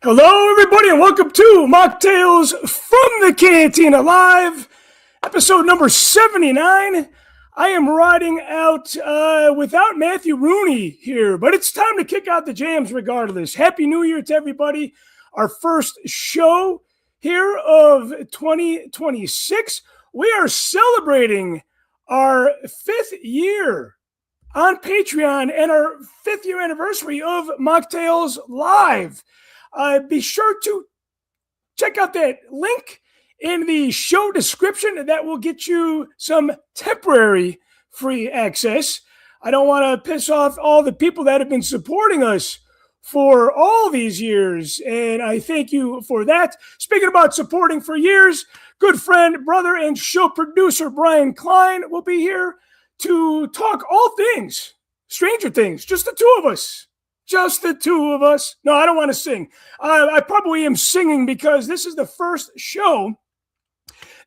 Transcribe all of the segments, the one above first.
Hello, everybody, and welcome to Machtails from the Cantina Live, episode number 79. I am riding out without Matthew Rooney here, but it's time to kick out the jams regardless. Happy New Year to everybody. Our first show here of 2026. We are celebrating our 5th year on Patreon and our 5th year anniversary of Machtails Live. Be sure to check out that link in the show description. That will get you some temporary free access. I don't want to piss off all the people that have been supporting us for all these years, and I thank you for that. Speaking about supporting for years, good friend, brother, and show producer Brian Klein will be here to talk all things Stranger Things, just the two of us. Just the two of us. No, I don't want to sing. I probably am singing because this is the first show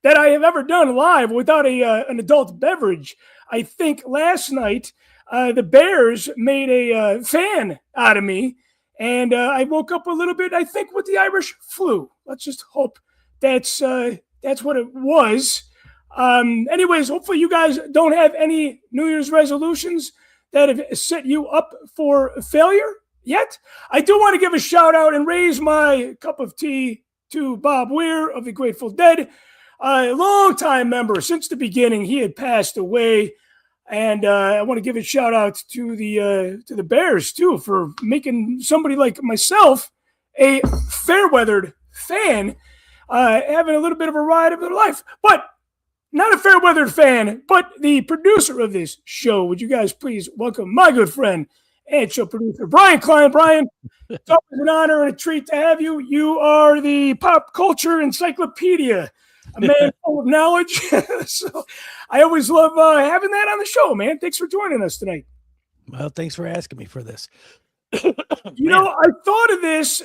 that I have ever done live without an adult beverage. I think last night the Bears made a fan out of me, and I woke up a little bit, I think, with the Irish flu. Let's just hope that's what it was. Anyways, hopefully you guys don't have any New Year's resolutions that have set you up for failure yet. I do want to give a shout out and raise my cup of tea to Bob Weir of the Grateful Dead, a long-time member since the beginning. He had passed away, and I want to give a shout out to the Bears too for making somebody like myself, a fair-weathered fan, having a little bit of a ride of their life. But not a fair-weathered fan, but the producer of this show. Would you guys please welcome my good friend and show producer, Brian Klein. Brian, it's always an honor and a treat to have you. You are the pop culture encyclopedia, a man full of knowledge. So I always love having that on the show, man. Thanks for joining us tonight. Well, thanks for asking me for this. You know, I thought of this.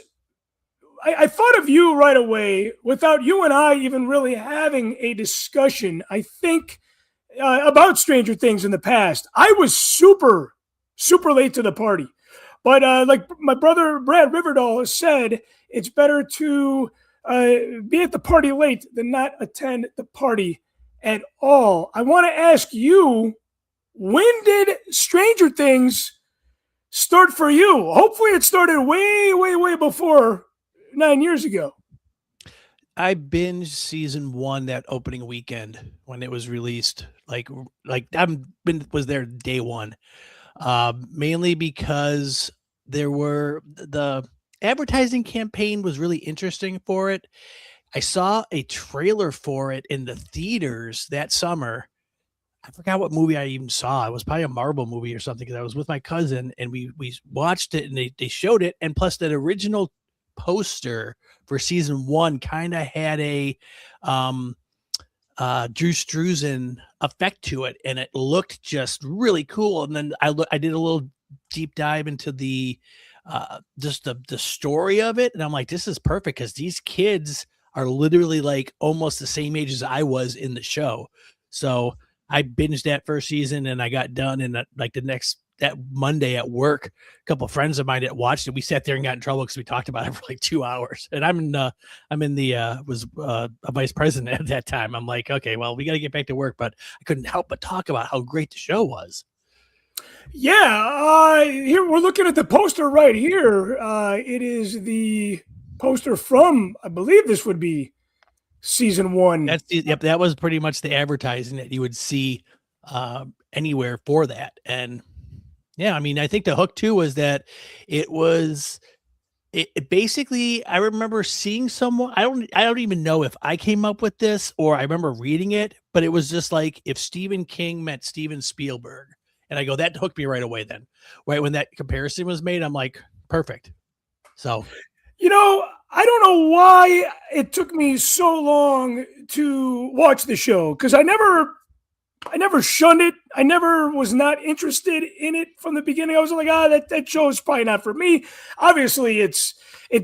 I thought of you right away without you and I even really having a discussion, I think, about Stranger Things in the past. I was super late to the party. But like my brother Brad Riverdale said, it's better to be at the party late than not attend the party at all. I want to ask you, when did Stranger Things start for you? Hopefully it started way before 9 years ago. I binged season 1 that opening weekend when it was released. Like was there day one, mainly because the advertising campaign was really interesting for it. I saw a trailer for it in the theaters that summer. I forgot what movie I even saw. It was probably a Marvel movie or something, because I was with my cousin and we watched it, and they showed it, and plus that original poster for season 1 kind of had a Drew Struzan effect to it, and it looked just really cool. And then I did a little deep dive into the just the story of it, and I'm like, this is perfect because these kids are literally like almost the same age as I was in the show. So I binged that first season, and I got done, and like that Monday at work, a couple of friends of mine that watched it, we sat there and got in trouble because we talked about it for like 2 hours. And was a vice president at that time. I'm like, okay, well, we got to get back to work, but I couldn't help but talk about how great the show was. Yeah, here we're looking at the poster right here. It is the poster from, I believe this would be season 1. That was pretty much the advertising that you would see anywhere for that. And yeah, I mean, I think the hook too was that it basically, I remember seeing someone, I don't even know if I came up with this or I remember reading it, but it was just like if Stephen King met Steven Spielberg. And I go, that hooked me right away then. Right when that comparison was made, I'm like, perfect. So, you know, I don't know why it took me so long to watch the show, because I never shunned it. I never was not interested in it from the beginning. I was like, that show is probably not for me. Obviously, it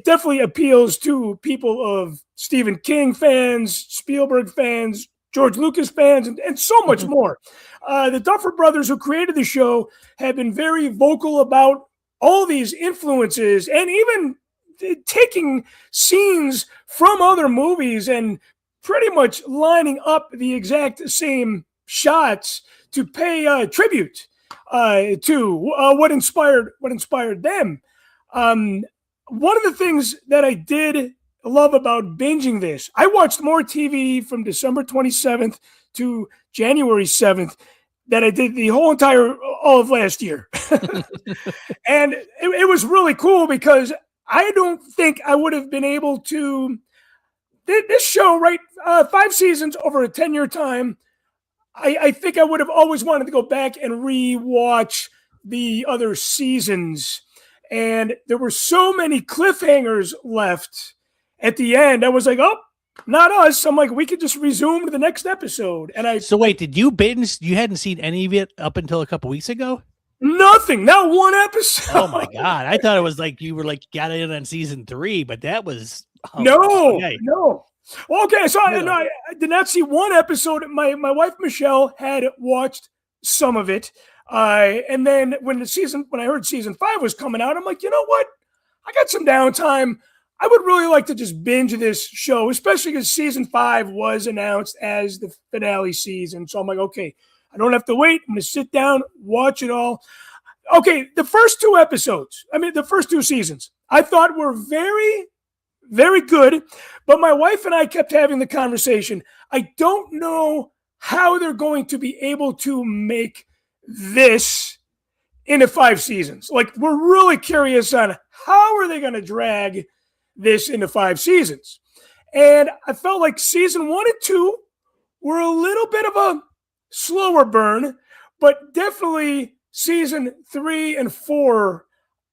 definitely appeals to people of Stephen King fans, Spielberg fans, George Lucas fans, and so much more. The Duffer Brothers, who created the show, have been very vocal about all these influences, and even taking scenes from other movies and pretty much lining up the exact same shots to pay tribute to what inspired them. One of the things that I did love about binging this, I watched more TV from December 27th to January 7th that I did the whole entire all of last year. And it was really cool because I don't think I would have been able to, this show, right, 5 seasons over a 10-year time, I think I would have always wanted to go back and re-watch the other seasons. And there were so many cliffhangers left at the end. I was like, oh, not us. I'm like, we could just resume to the next episode. And So wait, did you binge? You hadn't seen any of it up until a couple weeks ago? Nothing. Not one episode. Oh my God. I thought it was like you were like got in on season 3, but that was no. Okay, so No. I did not see one episode. My wife Michelle had watched some of it, and then when I heard season 5 was coming out, I'm like, you know what? I got some downtime. I would really like to just binge this show, especially because season 5 was announced as the finale season. So I'm like, okay, I don't have to wait. I'm going to sit down, watch it all. Okay, the first 2 episodes, the first 2 seasons, I thought were very, very good. But my wife and I kept having the conversation. I don't know how they're going to be able to make this into 5 seasons. Like, we're really curious on how are they going to drag this into 5 seasons. And I felt like season 1 and 2 were a little bit of a slower burn, but definitely season 3 and 4,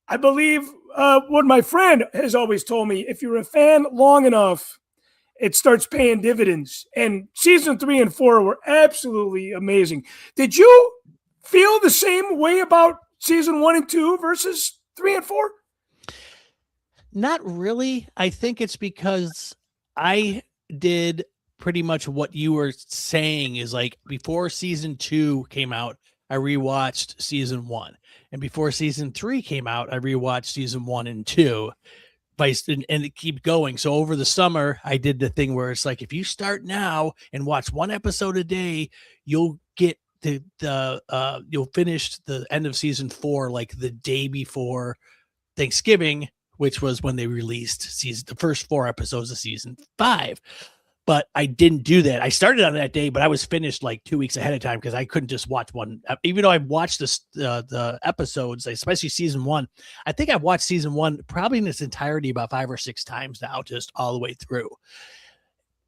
I believe what my friend has always told me, if you're a fan long enough, it starts paying dividends. And season 3 and 4 were absolutely amazing. Did you feel the same way about season 1 and 2 versus 3 and 4? Not really. I think it's because I did pretty much what you were saying is like before season 2 came out, I rewatched season 1. And before season 3 came out, I rewatched season 1 and 2. And it keep going. So over the summer, I did the thing where it's like, if you start now and watch 1 episode a day, you'll get you'll finish the end of season 4 like the day before Thanksgiving, which was when they released the first 4 episodes of season 5. But I didn't do that. I started on that day, but I was finished like 2 weeks ahead of time because I couldn't just watch one. Even though I've watched the episodes, especially season 1, I think I've watched season 1 probably in its entirety about 5 or 6 times now, just all the way through.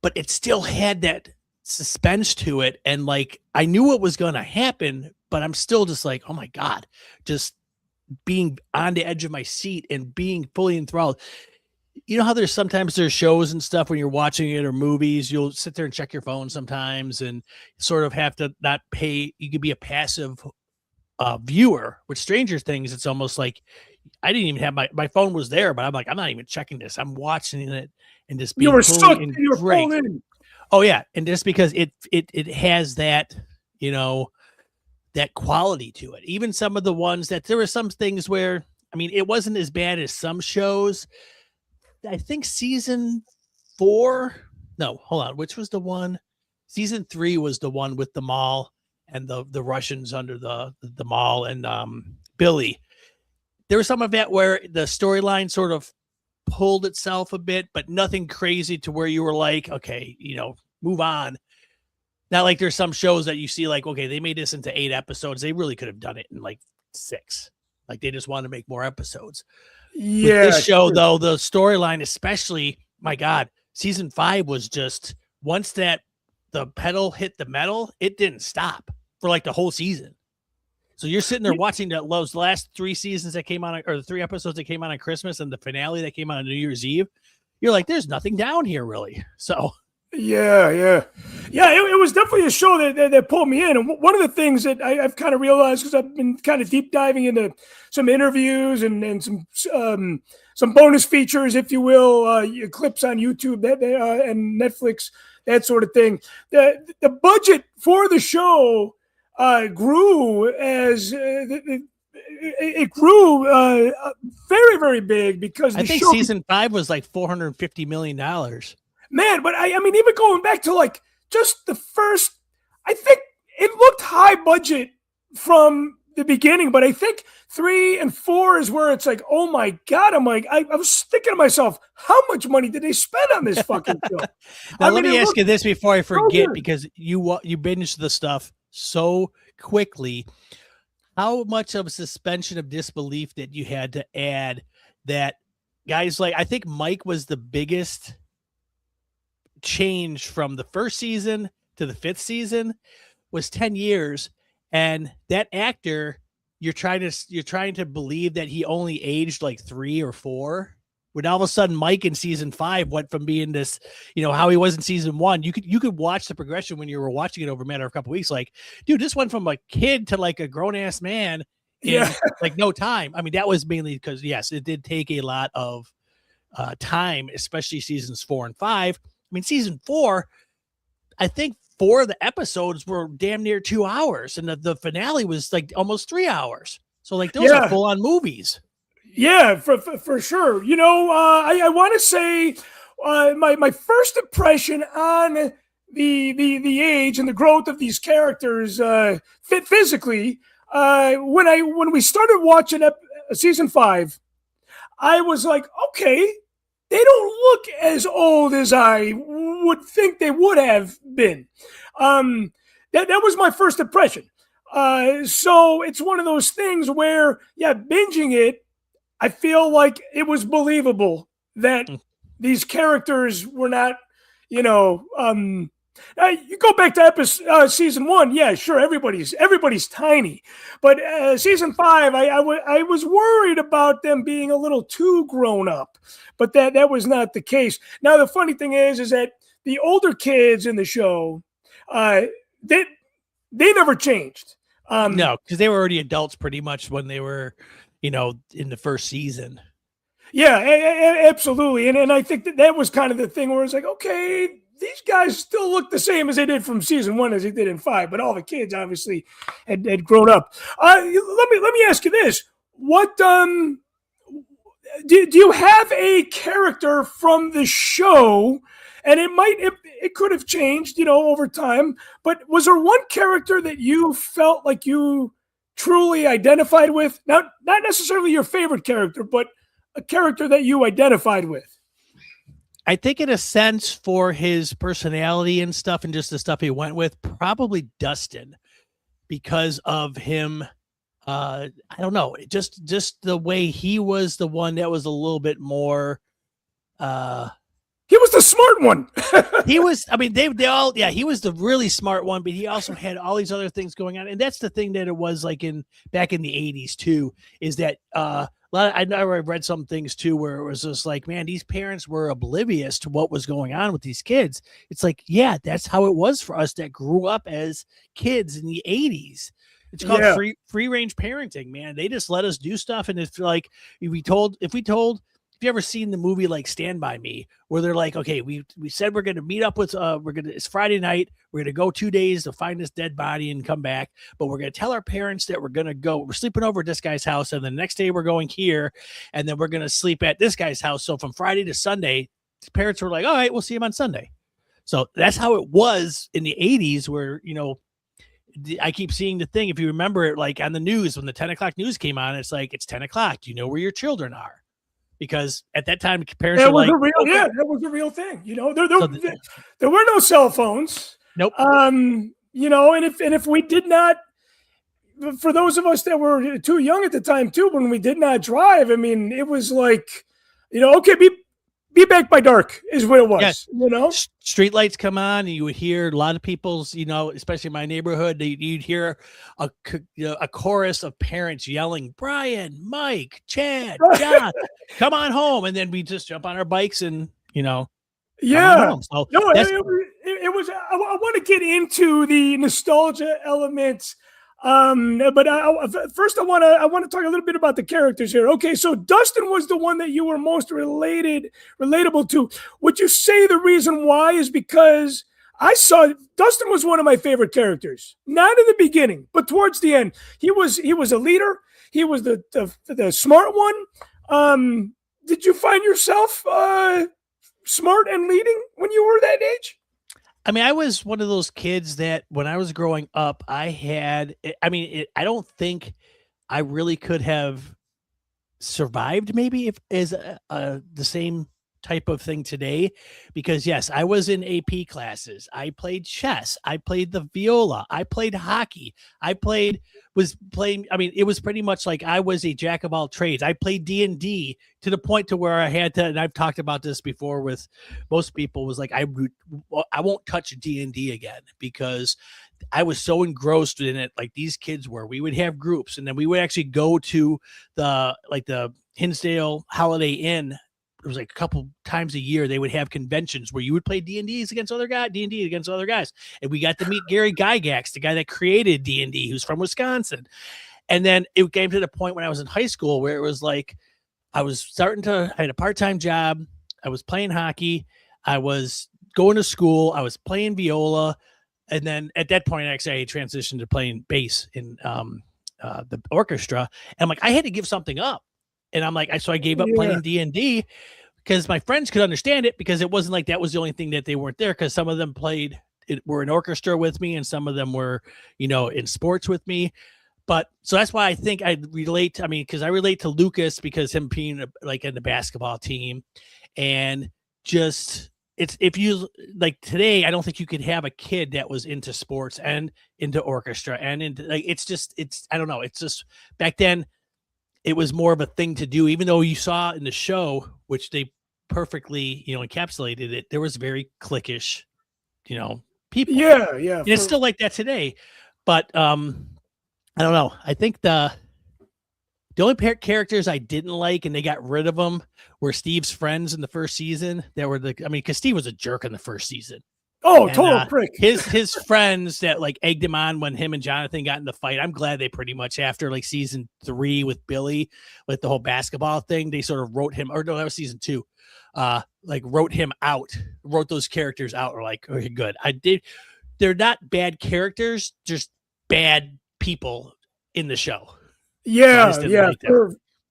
But it still had that suspense to it. And like, I knew what was going to happen, but I'm still just like, oh my God, just being on the edge of my seat and being fully enthralled. You know how there's shows and stuff when you're watching it or movies, you'll sit there and check your phone sometimes and sort of have to not pay. You could be a passive viewer. With Stranger Things, it's almost like I didn't even have my phone was there, but I'm like, I'm not even checking this. I'm watching it and just being you were pulled in. Oh yeah. And just because it has that, that quality to it. Even some of the ones that there were some things where, it wasn't as bad as some shows. I think season 4, no, hold on. Which was the one? Season 3 was the one with the mall and the Russians under the mall and Billy. There was some of that where the storyline sort of pulled itself a bit, but nothing crazy to where you were like, okay, move on. Not like there's some shows that you see like, okay, they made this into 8 episodes. They really could have done it in like 6. Like they just want to make more episodes. Yeah. With this show, though, the storyline, especially, my God, season 5 was just once the pedal hit the metal, it didn't stop for like the whole season. So you're sitting there watching those last 3 seasons that came on, or the 3 episodes that came on Christmas and the finale that came on New Year's Eve. You're like, there's nothing down here, really. So. Yeah. It was definitely a show that pulled me in. And one of the things that I've kind of realized, because I've been kind of deep diving into some interviews and some bonus features, if you will, clips on YouTube and Netflix, that sort of thing. The budget for the show grew as it grew very, very big because I think season 5 was like $450 million. Man, but I mean, even going back to like just the first, I think it looked high budget from the beginning, but I think 3 and 4 is where it's like, oh my God. I'm like, I was thinking to myself, how much money did they spend on this fucking show? Now, let me ask you this before I forget, because you binged the stuff so quickly. How much of a suspension of disbelief that you had to add that guys like, I think Mike was the biggest change from the first season to the 5th season was 10 years. And that actor, you're trying to believe that he only aged like 3 or 4. When all of a sudden Mike in season 5 went from being this, how he was in season 1. You could watch the progression when you were watching it over a matter of a couple of weeks. Like, dude, this went from a kid to like a grown ass man in like no time. I mean, that was mainly because yes, it did take a lot of time, especially seasons 4 and 5. I mean, season 4, I think 4 of the episodes were damn near 2 hours, and the finale was like almost 3 hours. So like those are full on movies. Yeah, for sure. I want to say my first impression on the age and the growth of these characters physically when we started watching season 5, I was like, okay, they don't look as old as I would think they would have been. That was my first impression. So it's one of those things where, binging it, I feel like it was believable that these characters were not, you go back to season 1. Yeah, sure. Everybody's tiny, but season 5, I was worried about them being a little too grown up, but that was not the case. Now, the funny thing is that the older kids in the show, they never changed. No, because they were already adults pretty much when they were, in the first season. Yeah, absolutely. And I think that was kind of the thing where it's like, okay, these guys still look the same as they did from season 1 as they did in 5, but all the kids obviously had grown up. Let me ask you this: what do you have a character from the show? And it could have changed, over time. But was there one character that you felt like you truly identified with? Now, not necessarily your favorite character, but a character that you identified with. I think in a sense for his personality and stuff and just the stuff he went with, probably Dustin, because of him. I don't know, just the way he was the one that was a little bit more. He was the smart one. He was, I mean, they all, he was the really smart one, but he also had all these other things going on. And that's the thing that it was like back in the 80s too, is that, I read some things too, where it was just like, man, these parents were oblivious to what was going on with these kids. It's like, yeah, that's how it was for us that grew up as kids in the 80s. It's called free range parenting, man. They just let us do stuff. And it's like, if you ever seen the movie like Stand By Me, where they're like, okay, we said we're going to meet up with, it's Friday night. We're going to go 2 days to find this dead body and come back. But we're going to tell our parents that we're sleeping over at this guy's house. And the next day we're going here. And then we're going to sleep at this guy's house. So from Friday to Sunday, parents were like, all right, we'll see him on Sunday. So that's how it was in the 80s where, I keep seeing the thing. If you remember it, like on the news, when the 10 o'clock news came on, it's like, it's 10 o'clock. Do you know where your children are? Because at that time, parents were like, that was a real thing. There were no cell phones. Nope. And if we did not, for those of us that were too young at the time too, when we did not drive, I mean, it was like, okay, be back by dark is what it was. Yes. Street lights come on, and you would hear a lot of people's, especially in my neighborhood, you'd hear a chorus of parents yelling, Brian, Mike, Chad, John, come on home. And then we just jump on our bikes and, So no, it was, I want to get into the nostalgia elements. But first I want to talk a little bit about the characters here. Okay, so Dustin was the one that you were most relatable to. Would you say the reason why is because I saw Dustin was one of my favorite characters. Not in the beginning, but towards the end. He was a leader. he was the smart one. Did you find yourself smart and leading when you were that age? I mean, I was one of those kids that when I was growing up, I don't think I really could have survived maybe if as the same type of thing today, because yes, I was in AP classes, I played chess, I played the viola, I played hockey, I played was playing, I mean, it was pretty much like I was a jack of all trades. I played D&D to the point to where I had to, and I've talked about this before with most people, was like I won't touch D&D again because I was so engrossed in it, like these kids were. We would have groups, and then we would actually go to the Hinsdale Holiday Inn. It was like a couple times a year they would have conventions where you would play D&D against other guys, and we got to meet Gary Gygax, the guy that created D&D, who's from Wisconsin. And then it came to the point when I was in high school where it was like I had a part-time job, I was playing hockey, I was going to school, I was playing viola. And then at that point, actually, I transitioned to playing bass in the orchestra. And I'm like, I had to give something up. And I'm like, so I gave up playing D&D because my friends could understand it, because it wasn't like that was the only thing that they weren't there, because some of them were in orchestra with me, and some of them were, in sports with me. But so that's why I think I relate. I mean, because I relate to Lucas because him being like in the basketball team, and just if you like today, I don't think you could have a kid that was into sports and into orchestra and into like I don't know. It's just back then it was more of a thing to do, even though you saw in the show, which they perfectly, encapsulated it. There was very cliquish, people. Yeah. And it's still like that today. But I don't know. I think the only characters I didn't like, and they got rid of them, were Steve's friends in the first season. Because Steve was a jerk in the first season. Oh, total prick. His friends that like egged him on when him and Jonathan got in the fight. I'm glad they pretty much, after like season 3 with Billy, with the whole basketball thing, they sort of wrote him, or no, that was season 2. Wrote him out, wrote those characters out. Or like, okay, good. They're not bad characters, just bad people in the show. Yeah, so like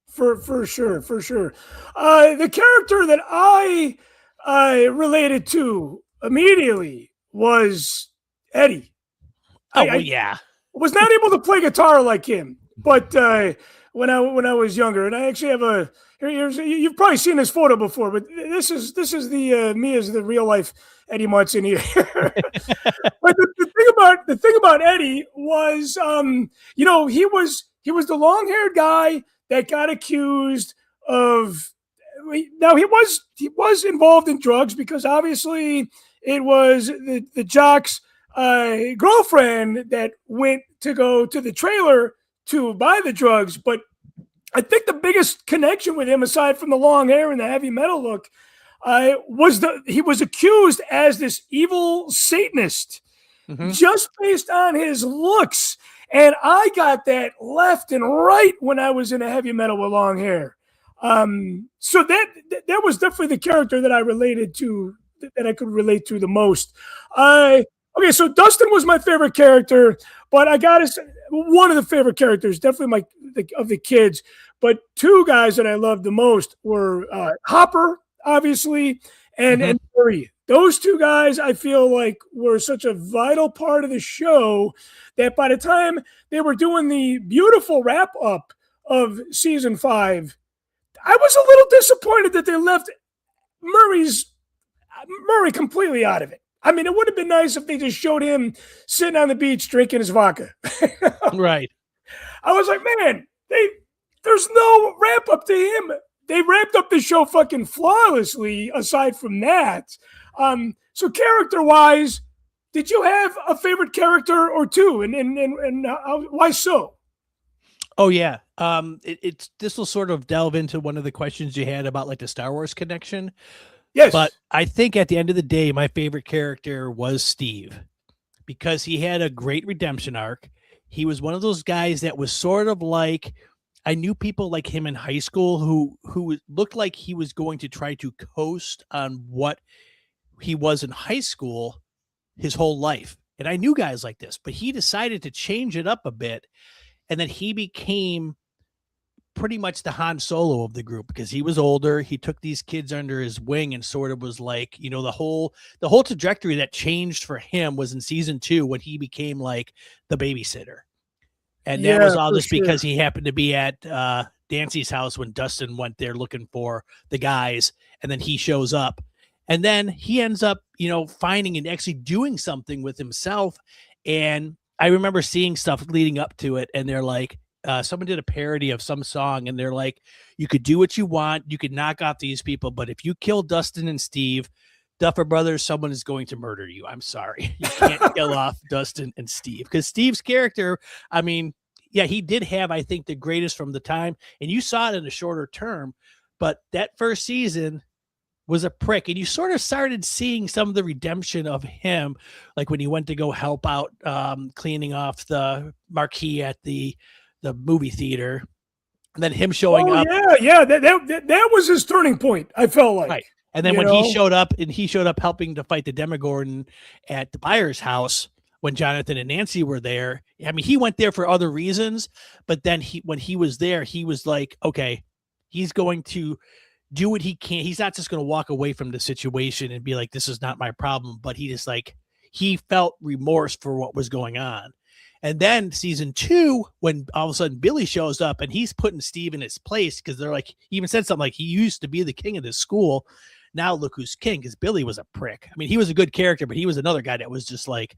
for sure. The character that I related to immediately was Eddie. I was not able to play guitar like him, but when I was younger, and I actually have you've probably seen this photo before, but this is the me as the real life Eddie Munson here. But the thing about Eddie was, he was the long haired guy that got accused of. Now he was involved in drugs, because obviously it was the jock's girlfriend that went to go to the trailer to buy the drugs. But I think the biggest connection with him, aside from the long hair and the heavy metal look, he was accused as this evil Satanist, just based on his looks. And I got that left and right when I was in a heavy metal with long hair. So that was definitely the character that I related to, that I could relate to the most. Okay, so Dustin was my favorite character, but I gotta say, one of the favorite characters, definitely of the kids. But two guys that I loved the most were Hopper, obviously, and Murray. Those two guys, I feel like, were such a vital part of the show that by the time they were doing the beautiful wrap up of season 5, I was a little disappointed that they left Murray completely out of it. I mean, it would have been nice if they just showed him sitting on the beach drinking his vodka. Right. I was like, man, there's no wrap up to him. They wrapped up the show fucking flawlessly, aside from that. So character-wise, did you have a favorite character or two, and why so? Oh yeah. This will sort of delve into one of the questions you had about like the Star Wars connection. Yes. But I think at the end of the day, my favorite character was Steve, because he had a great redemption arc. He was one of those guys that was sort of like, I knew people like him in high school who looked like he was going to try to coast on what he was in high school his whole life. And I knew guys like this, but he decided to change it up a bit. And then he became pretty much the Han Solo of the group because he was older. He took these kids under his wing and sort of was like, you know, the whole trajectory that changed for him was in season 2 when he became like the babysitter. And that was all just because he happened to be at Dancy's house when Dustin went there looking for the guys, and then he shows up. And then he ends up, you know, finding and actually doing something with himself. And I remember seeing stuff leading up to it, and they're like, someone did a parody of some song, and they're like, you could do what you want, you could knock out these people, but if you kill Dustin and Steve, Duffer Brothers, someone is going to murder you. I'm sorry. You can't kill off Dustin and Steve. Because Steve's character, I mean, yeah, he did have, I think, the greatest from the time. And you saw it in a shorter term. But that first season was a prick. And you sort of started seeing some of the redemption of him, like when he went to go help out cleaning off the marquee at the movie theater. And then him showing up. Yeah. That was his turning point, I felt like. Right. And then when he showed up helping to fight the Demogorgon at the Byers' house when Jonathan and Nancy were there. I mean, he went there for other reasons, but then when he was there, he was like, okay, he's going to do what he can. He's not just going to walk away from the situation and be like, this is not my problem, but he felt remorse for what was going on. And then season 2, when all of a sudden Billy shows up and he's putting Steve in his place, because they're like, he even said something like, he used to be the king of this school. Now look who's king, because Billy was a prick. I mean, he was a good character, but he was another guy that was just like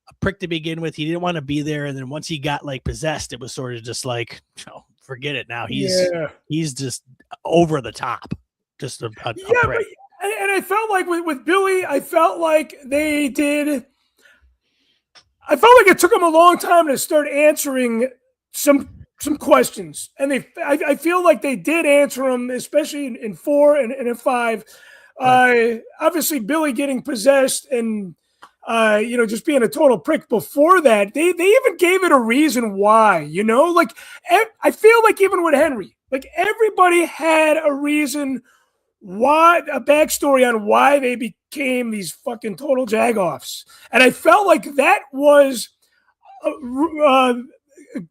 a prick to begin with. He didn't want to be there. And then once he got like possessed, it was sort of just like, oh, forget it now. He's just over the top. Just a prick. And I felt like with Billy, I felt like it took them a long time to start answering some questions, and I feel like they did answer them, especially in 4 and in 5. Right. Obviously, Billy getting possessed and just being a total prick. Before that, they even gave it a reason why. You know, like I feel like even with Henry, like everybody had a reason why, a backstory on why they became these fucking total jagoffs. And I felt like that was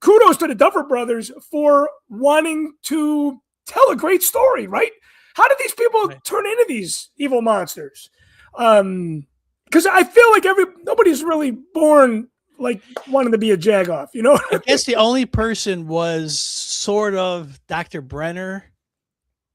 kudos to the Duffer Brothers for wanting to tell a great story, right? How did these people turn into these evil monsters? Because I feel like nobody's really born like wanting to be a jagoff, you know? I guess the only person was sort of Dr. Brenner.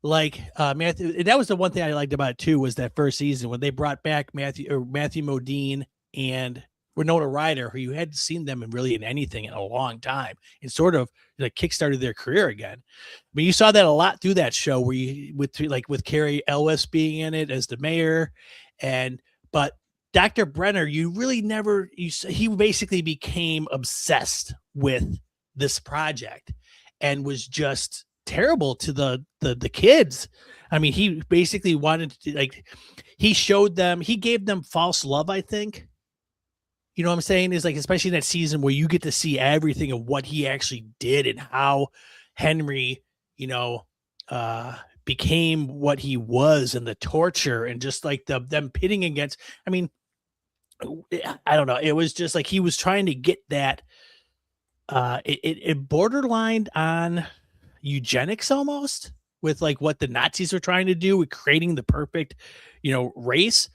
Like Matthew, that was the one thing I liked about it too, was that first season when they brought back Matthew Modine and Winona Ryder, who you hadn't seen them in anything in a long time, and sort of like kickstarted their career again. I mean, you saw that a lot through that show where with Carrie Elwes being in it as the mayor, but Dr. Brenner, you really never, he basically became obsessed with this project and was just terrible to the kids. I mean, he basically wanted to, he gave them false love, I think. You know what I'm saying? Is like, especially in that season where you get to see everything of what he actually did and how Henry, became what he was, and the torture and just like them pitting against, I mean, I don't know. It was just like, he was trying to get that, it borderlined on eugenics almost, with like what the Nazis were trying to do with creating the perfect, race.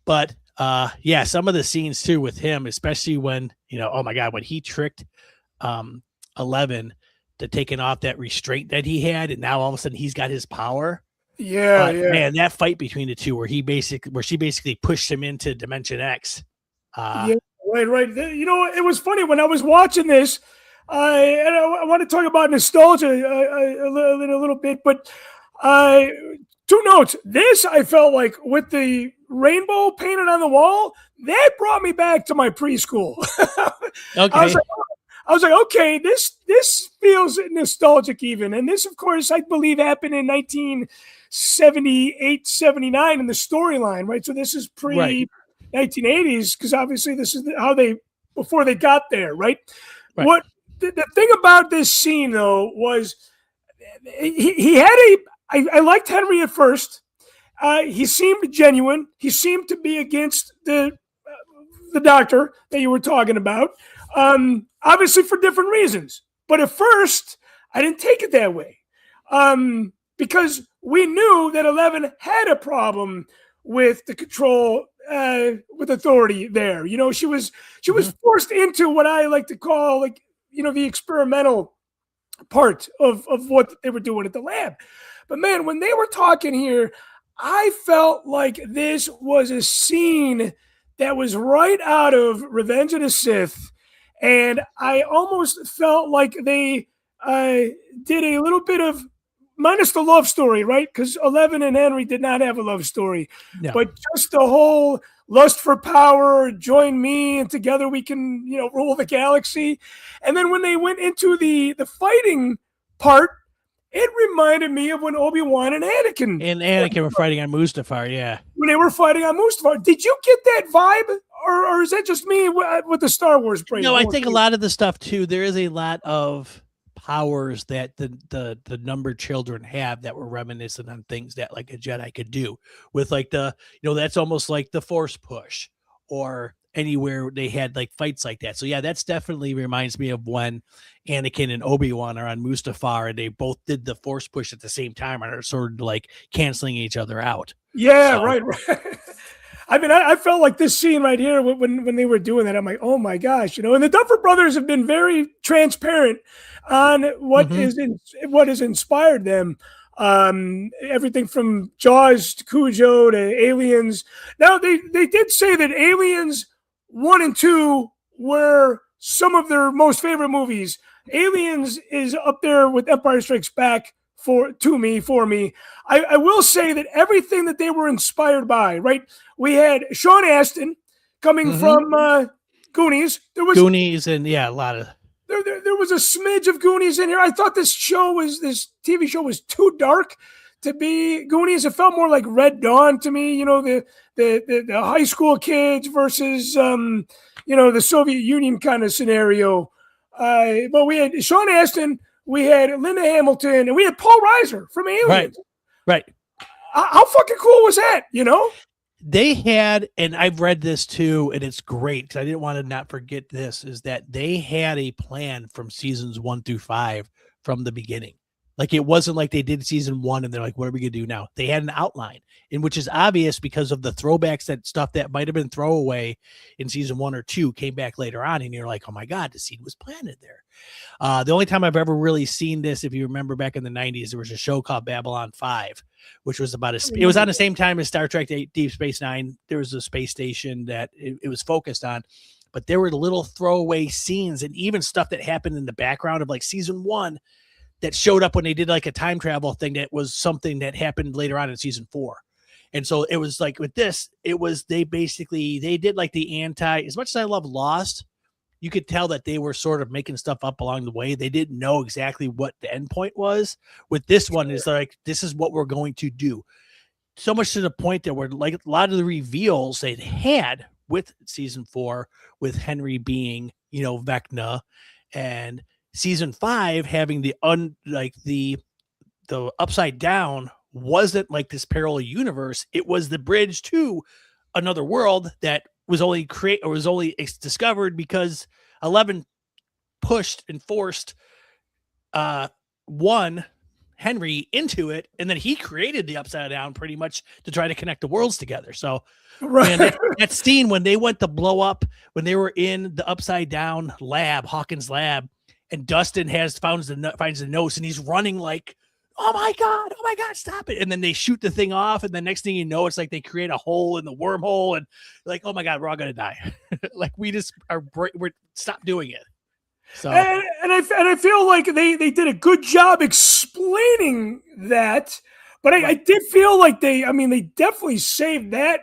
But some of the scenes too with him, especially when, oh my God, when he tricked 11 to taking off that restraint that he had, and now all of a sudden he's got his power. Yeah. Man, that fight between the two where she basically pushed him into Dimension X. Right. It was funny when I was watching this. And I want to talk about nostalgia a little bit, but 2 notes. This, I felt like, with the rainbow painted on the wall, that brought me back to my preschool. Okay. I was like, okay, this feels nostalgic even. And this, of course, I believe happened in 1978, 79 in the storyline, right? So this is pre-1980s, because obviously this is before they got there, right? What the thing about this scene, though, was he had I liked Henry at first. He seemed genuine. He seemed to be against the doctor that you were talking about, obviously for different reasons. But at first, I didn't take it that way. because we knew that 11 had a problem with the control, with authority there. You know, she was forced into what I like to call, like, you know, the experimental part of what they were doing at the lab. But man, when they were talking here, I felt like this was a scene that was right out of Revenge of the Sith. And I almost felt like they did a little bit of, minus the love story, right? Because 11 and Henry did not have a love story. No. But just the whole lust for power, join me, and together we can, you know, rule the galaxy. And then when they went into the fighting part, it reminded me of when Obi-Wan and Anakin were fighting on Mustafar, yeah. When they were fighting on Mustafar. Did you get that vibe? Or is that just me with the Star Wars brain? No, I think a lot of the stuff, too, there is a lot of powers that the numbered children have that were reminiscent on things that like a Jedi could do with like the, you know, that's almost like the Force push or anywhere they had like fights like that. So yeah, that's definitely reminds me of when Anakin and Obi-Wan are on Mustafar and they both did the Force push at the same time and are sort of like canceling each other out. Yeah, so. Right. I mean, I felt like this scene right here when they were doing that. I'm like, oh my gosh, you know. And the Duffer Brothers have been very transparent on what has inspired them. Everything from Jaws to Cujo to Aliens. Now they did say that Aliens 1 and 2 were some of their most favorite movies. Aliens is up there with Empire Strikes Back for me. I will say that everything that they were inspired by, right? We had Sean Astin coming from Goonies. There was Goonies and a lot of there was a smidge of Goonies in here. I thought this TV show was too dark to be Goonies. It felt more like Red Dawn to me. You know, the high school kids versus you know, the Soviet Union kind of scenario. But we had Sean Astin, we had Linda Hamilton, and we had Paul Reiser from Aliens. Right. How fucking cool was that? You know. They had, and I've read this too, and it's great because I didn't want to not forget this, is that they had a plan from seasons 1 through 5 from the beginning. Like it wasn't like they did season 1 and they're like, what are we going to do now? They had an outline, and which is obvious because of the throwbacks, that stuff that might have been throwaway in season 1 or 2 came back later on. And you're like, oh my God, the seed was planted there. The only time I've ever really seen this, if you remember back in the 90s, there was a show called Babylon 5, which was about it was on the same time as Star Trek Deep Space Nine. There was a space station that it was focused on, but there were little throwaway scenes and even stuff that happened in the background of like season 1 that showed up when they did like a time travel thing that was something that happened later on in season 4. And so it was like with this, it was, they did like the as much as I love Lost, you could tell that they were sort of making stuff up along the way. They didn't know exactly what the end point was. With this one, is like, this is what we're going to do. So much to the point that we're like a lot of the reveals they had with season 4, with Henry being, you know, Vecna, and season 5 having the upside down wasn't like this parallel universe. It was the bridge to another world that was only discovered because 11 pushed and forced Henry into it, and then he created the upside down pretty much to try to connect the worlds together. So right. Man, that scene when they went to blow up, when they were in the upside down lab, Hawkins' lab, and Dustin finds the notes, and he's running like, oh my God, stop it. And then they shoot the thing off. And the next thing you know, it's like they create a hole in the wormhole and like, oh my God, we're all going to die. Like we just we're stop doing it. So, and I feel like they did a good job explaining that, but I did feel like they definitely saved that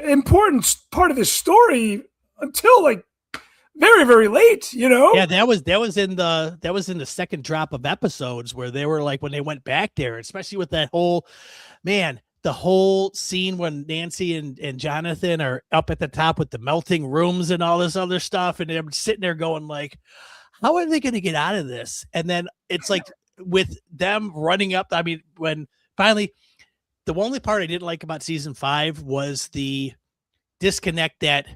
important part of the story until like very, very late, you know? Yeah, that was in the second drop of episodes where they were like, when they went back there, especially with that whole, man, the whole scene when Nancy and Jonathan are up at the top with the melting rooms and all this other stuff. And they're sitting there going like, how are they going to get out of this? And then it's like with them running up. I mean, when finally, the only part I didn't like about season 5 was the disconnect that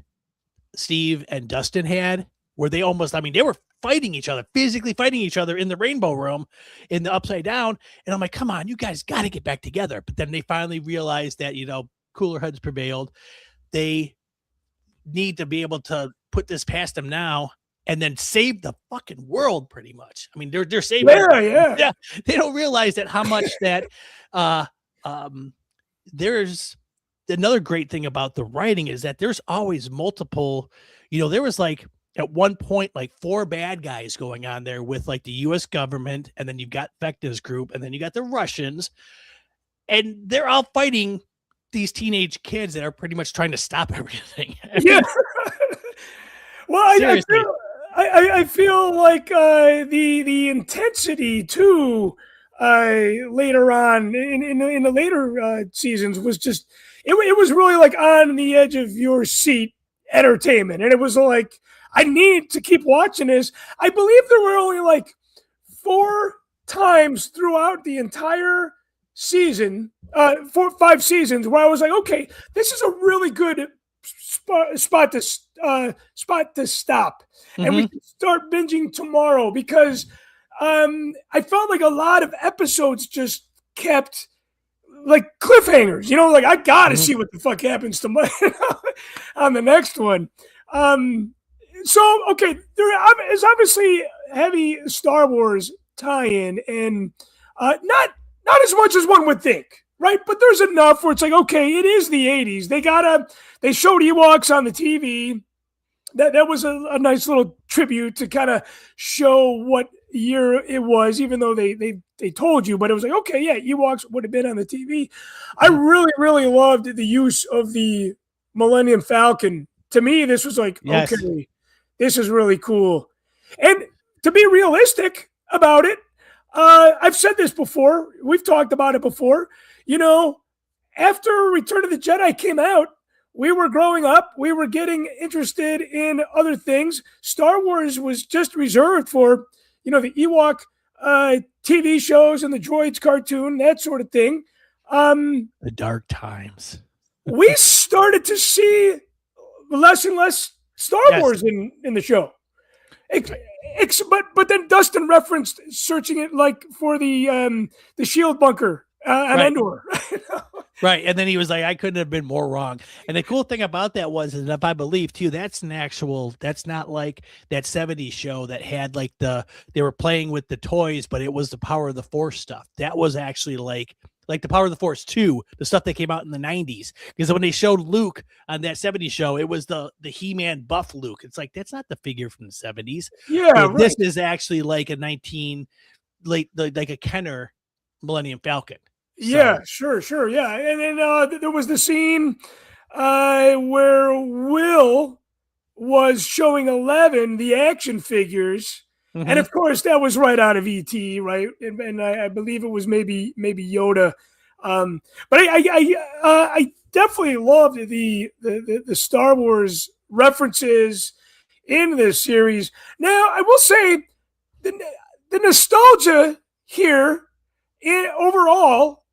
Steve and Dustin had, where they almost, they were fighting each other, physically fighting each other in the Rainbow Room, in the Upside Down. And I'm like, come on, you guys got to get back together. But then they finally realized that, cooler heads prevailed. They need to be able to put this past them now and then save the fucking world pretty much. I mean, they're saving. Yeah. They don't realize that how much that there's another great thing about the writing is that there's always multiple, there was like at one point, like 4 bad guys going on there with like the US government. And then you've got Vecna's group, and then you got the Russians, and they're all fighting these teenage kids that are pretty much trying to stop everything. Yeah. Well, I feel like the intensity too later on in the later seasons was just it was really like on the edge of your seat entertainment, and it was like I need to keep watching this. I believe there were only like 4 times throughout the entire season, 5 seasons, where I was like, okay, this is a really good spot to stop, and we can start binging tomorrow, because I felt like a lot of episodes just kept like cliffhangers, like I gotta see what the fuck happens to my on the next one. So okay, there is obviously heavy Star Wars tie-in, and not as much as one would think, right? But there's enough where it's like, okay, it is the 80s. They showed Ewoks on the TV. That was a nice little tribute to kind of show what year it was, even though they told you, but it was like, okay, yeah, Ewoks would have been on the TV. I really, really loved the use of the Millennium Falcon. To me, this was like, yes. Okay, this is really cool. And to be realistic about it, I've said this before. We've talked about it before. After Return of the Jedi came out, we were growing up. We were getting interested in other things. Star Wars was just reserved for, the Ewok TV shows and the Droids cartoon, that sort of thing. The dark times. We started to see less and less Star Wars in the show. But then Dustin referenced searching it like for the shield bunker on Endor. Right. And then he was like, I couldn't have been more wrong. And the cool thing about that was, and if I believe too, that's not like that 70s show that had like they were playing with the toys, but it was the Power of the Force stuff. That was actually like the Power of the Force 2, the stuff that came out in the 90s. Because when they showed Luke on that 70s show, it was the He-Man buff Luke. It's like, that's not the figure from the 70s. Yeah. This is actually like like a Kenner Millennium Falcon. So. Yeah, sure. Yeah. And then there was the scene where Will was showing 11, the action figures. Mm-hmm. And of course, that was right out of E.T., right? And I believe it was maybe Yoda. But I definitely loved the Star Wars references in this series. Now, I will say the nostalgia here overall,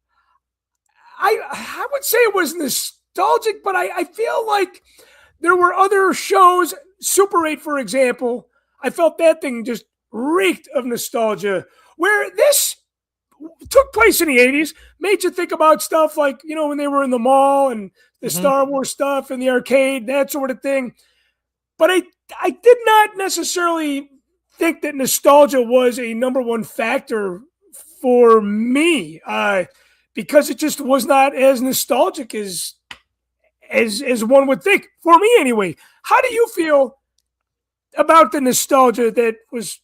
I would say it was nostalgic, but I feel like there were other shows, Super 8, for example. I felt that thing just reeked of nostalgia, where this took place in the 80s, made you think about stuff like, when they were in the mall and the Star Wars stuff and the arcade, that sort of thing. But I did not necessarily think that nostalgia was a number one factor for me, because it just was not as nostalgic as one would think, for me anyway. How do you feel about the nostalgia that was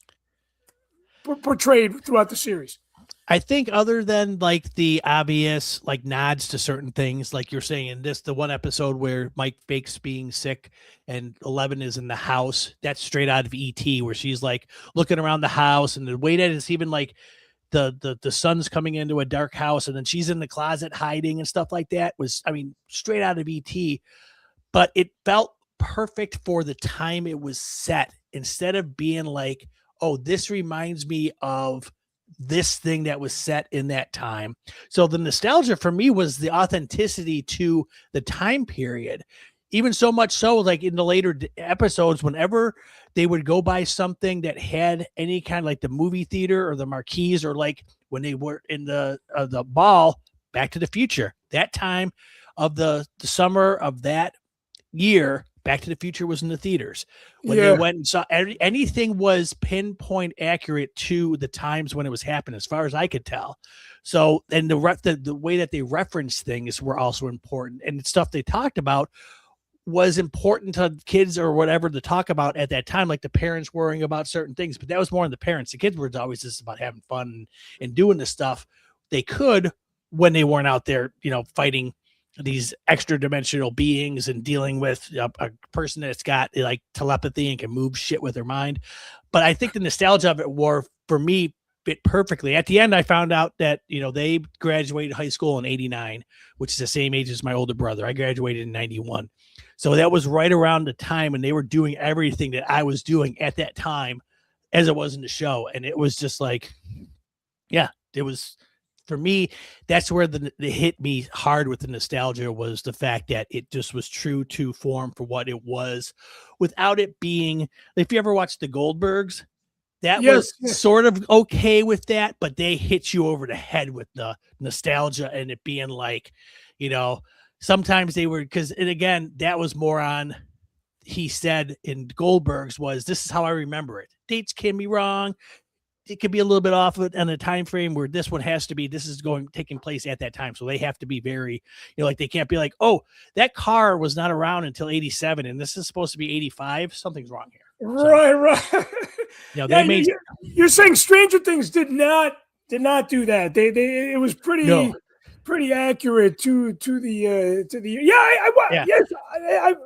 portrayed throughout the series? I think other than like the obvious like nods to certain things, like you're saying in the one episode where Mike fakes being sick and 11 is in the house, that's straight out of E.T., where she's like looking around the house, and the way that it's even like the sun's coming into a dark house and then she's in the closet hiding and stuff like that was, straight out of E.T., but it felt perfect for the time it was set, instead of being like, oh, this reminds me of this thing that was set in that time. So the nostalgia for me was the authenticity to the time period. Even so much so, like in the later episodes, whenever they would go by something that had any kind of like the movie theater or the marquees, or like when they were in the ball, Back to the Future, that time of the summer of that year, Back to the Future was in the theaters. When they went and saw anything was pinpoint accurate to the times when it was happening, as far as I could tell. So, and the way that they referenced things were also important, and the stuff they talked about was important to kids or whatever to talk about at that time, like the parents worrying about certain things. But that was more on the parents. The kids were always just about having fun and doing the stuff they could when they weren't out there, fighting these extra dimensional beings and dealing with a person that's got like telepathy and can move shit with their mind. But I think the nostalgia of it wore for me fit perfectly. At the end, I found out that, they graduated high school in 89, which is the same age as my older brother. I graduated in 91. So that was right around the time when they were doing everything that I was doing at that time as it was in the show. And it was just like, yeah, it was, for me, that's where the hit me hard with the nostalgia, was the fact that it just was true to form for what it was, without it being, if you ever watched the Goldbergs, that was sort of okay with that, but they hit you over the head with the nostalgia and it being like, sometimes they were, and again, that was more on, he said in Goldberg's was, this is how I remember it. Dates can be wrong. It could be a little bit off on a time frame, where this one has to be, this is taking place at that time. So they have to be very, like they can't be like, oh, that car was not around until 87 and this is supposed to be 85. Something's wrong here. Right. You're saying Stranger Things did not do that. It was pretty accurate to the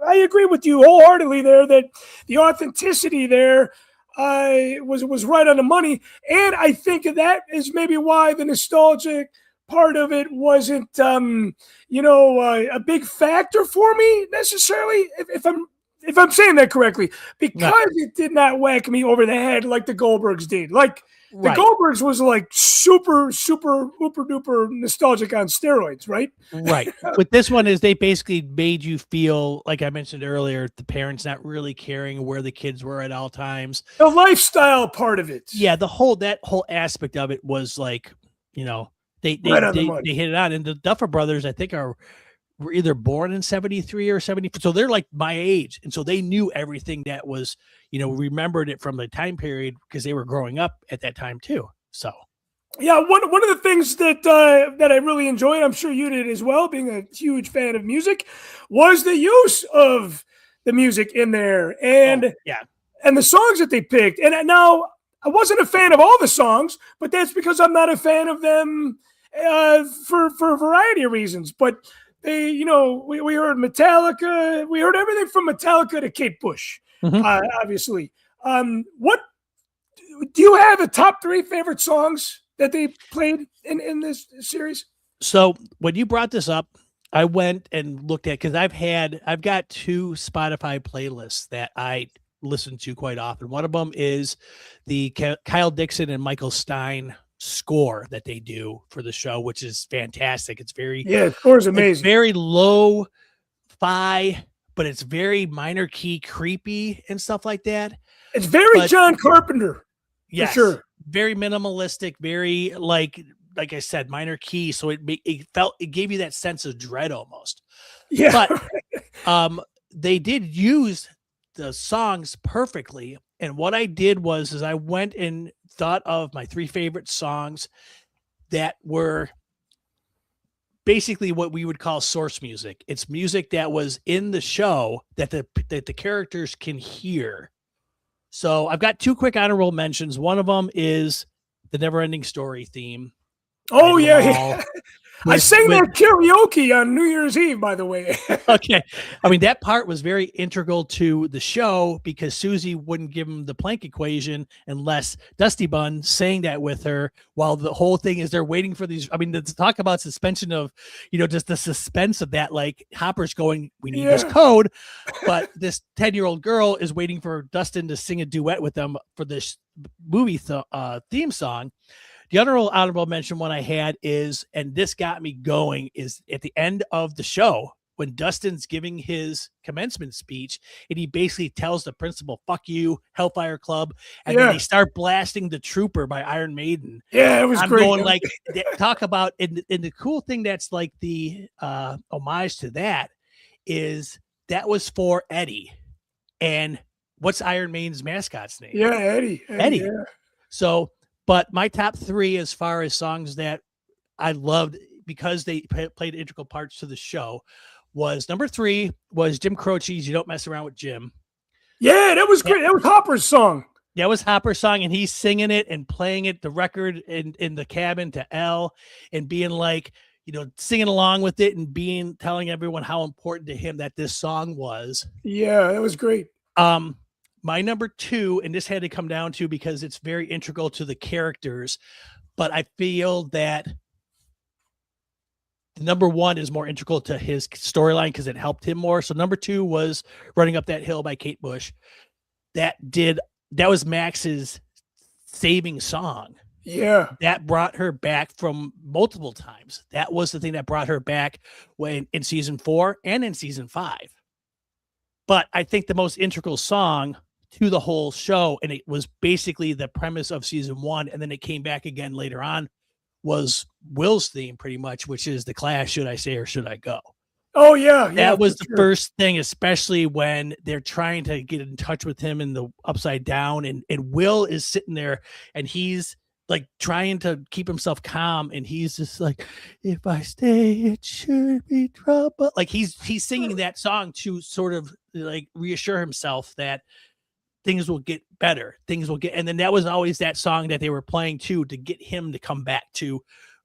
I agree with you wholeheartedly there, that the authenticity there was right on the money. And I think that is maybe why the nostalgic part of it wasn't a big factor for me necessarily, if I'm saying that correctly, because it did not whack me over the head like the Goldbergs did. Like the Goldbergs was like super, super, ooper duper nostalgic on steroids, right? Right. With this one is they basically made you feel, like I mentioned earlier, the parents not really caring where the kids were at all times. The lifestyle part of it. Yeah, that whole aspect of it was like, they hit it on. And the Duffer Brothers, I think, were either born in 73 or 74. So they're like my age. And so they knew everything that was, remembered it from the time period because they were growing up at that time too. So, yeah, one of the things that I really enjoyed, I'm sure you did as well, being a huge fan of music, was the use of the music in there and the songs that they picked. And now I wasn't a fan of all the songs, but that's because I'm not a fan of them for a variety of reasons. But they, we heard Metallica. We heard everything from Metallica to Kate Bush, obviously. What do you have a top 3 favorite songs that they played in this series? So when you brought this up, I went and looked at, because I've got 2 Spotify playlists that I listen to quite often. One of them is the Kyle Dixon and Michael Stein score that they do for the show, which is fantastic. It's the score is amazing. It's very low fi, but it's very minor key creepy and stuff like that. It's very John Carpenter. Yes, for sure. Very minimalistic, very like I said, minor key. So it gave you that sense of dread almost. Yeah. But they did use the songs perfectly. And what I did was I went and thought of my 3 favorite songs that were basically what we would call source music. It's music that was in the show that the characters can hear. So I've got 2 quick honorable mentions. One of them is the Neverending Story theme. Oh, yeah. I sang that karaoke on New Year's Eve, by the way. Okay. I mean, that part was very integral to the show because Susie wouldn't give him the Planck equation unless Dusty Bun sang that with her, while the whole thing is they're waiting for these. I mean, to talk about suspension of, just the suspense of that, like Hopper's going, we need this code. But this 10-year-old girl is waiting for Dustin to sing a duet with them for this movie theme song. The other honorable mention one I had is, and this got me going, is at the end of the show, when Dustin's giving his commencement speech and he basically tells the principal, "Fuck you, Hellfire Club," and then they start blasting "The Trooper" by Iron Maiden. Yeah, it was I'm great. going like, talk about, and the cool thing that's like the homage to that is that was for Eddie. And what's Iron Maiden's mascot's name? Yeah, Eddie. Eddie. Yeah. So, but my top three as far as songs that I loved because they played integral parts to the show was number 3 was Jim Croce's "You Don't Mess Around with Jim." Yeah, that was great. That was Hopper's song. That was Hopper's song, and he's singing it and playing it, the record in the cabin to Elle, and being like, singing along with it and telling everyone how important to him that this song was. Yeah, that was great. My number 2, and this had to come down to because it's very integral to the characters, but I feel that the number 1 is more integral to his storyline because it helped him more. So number 2 was "Running Up That Hill" by Kate Bush. That was Max's saving song. Yeah. That brought her back from multiple times. That was the thing that brought her back when in season 4 and in season 5. But I think the most integral song to the whole show, and it was basically the premise of season 1, and then it came back again later on, was Will's theme pretty much, which is "The Clash, Should I Stay or Should I Go?" Oh, yeah. That was the first thing, especially when they're trying to get in touch with him in the Upside Down. And Will is sitting there and he's like trying to keep himself calm. And he's just like, "If I stay, it should be trouble." Like he's singing that song to sort of like reassure himself that things will get better. And then that was always that song that they were playing too, to get him to come back to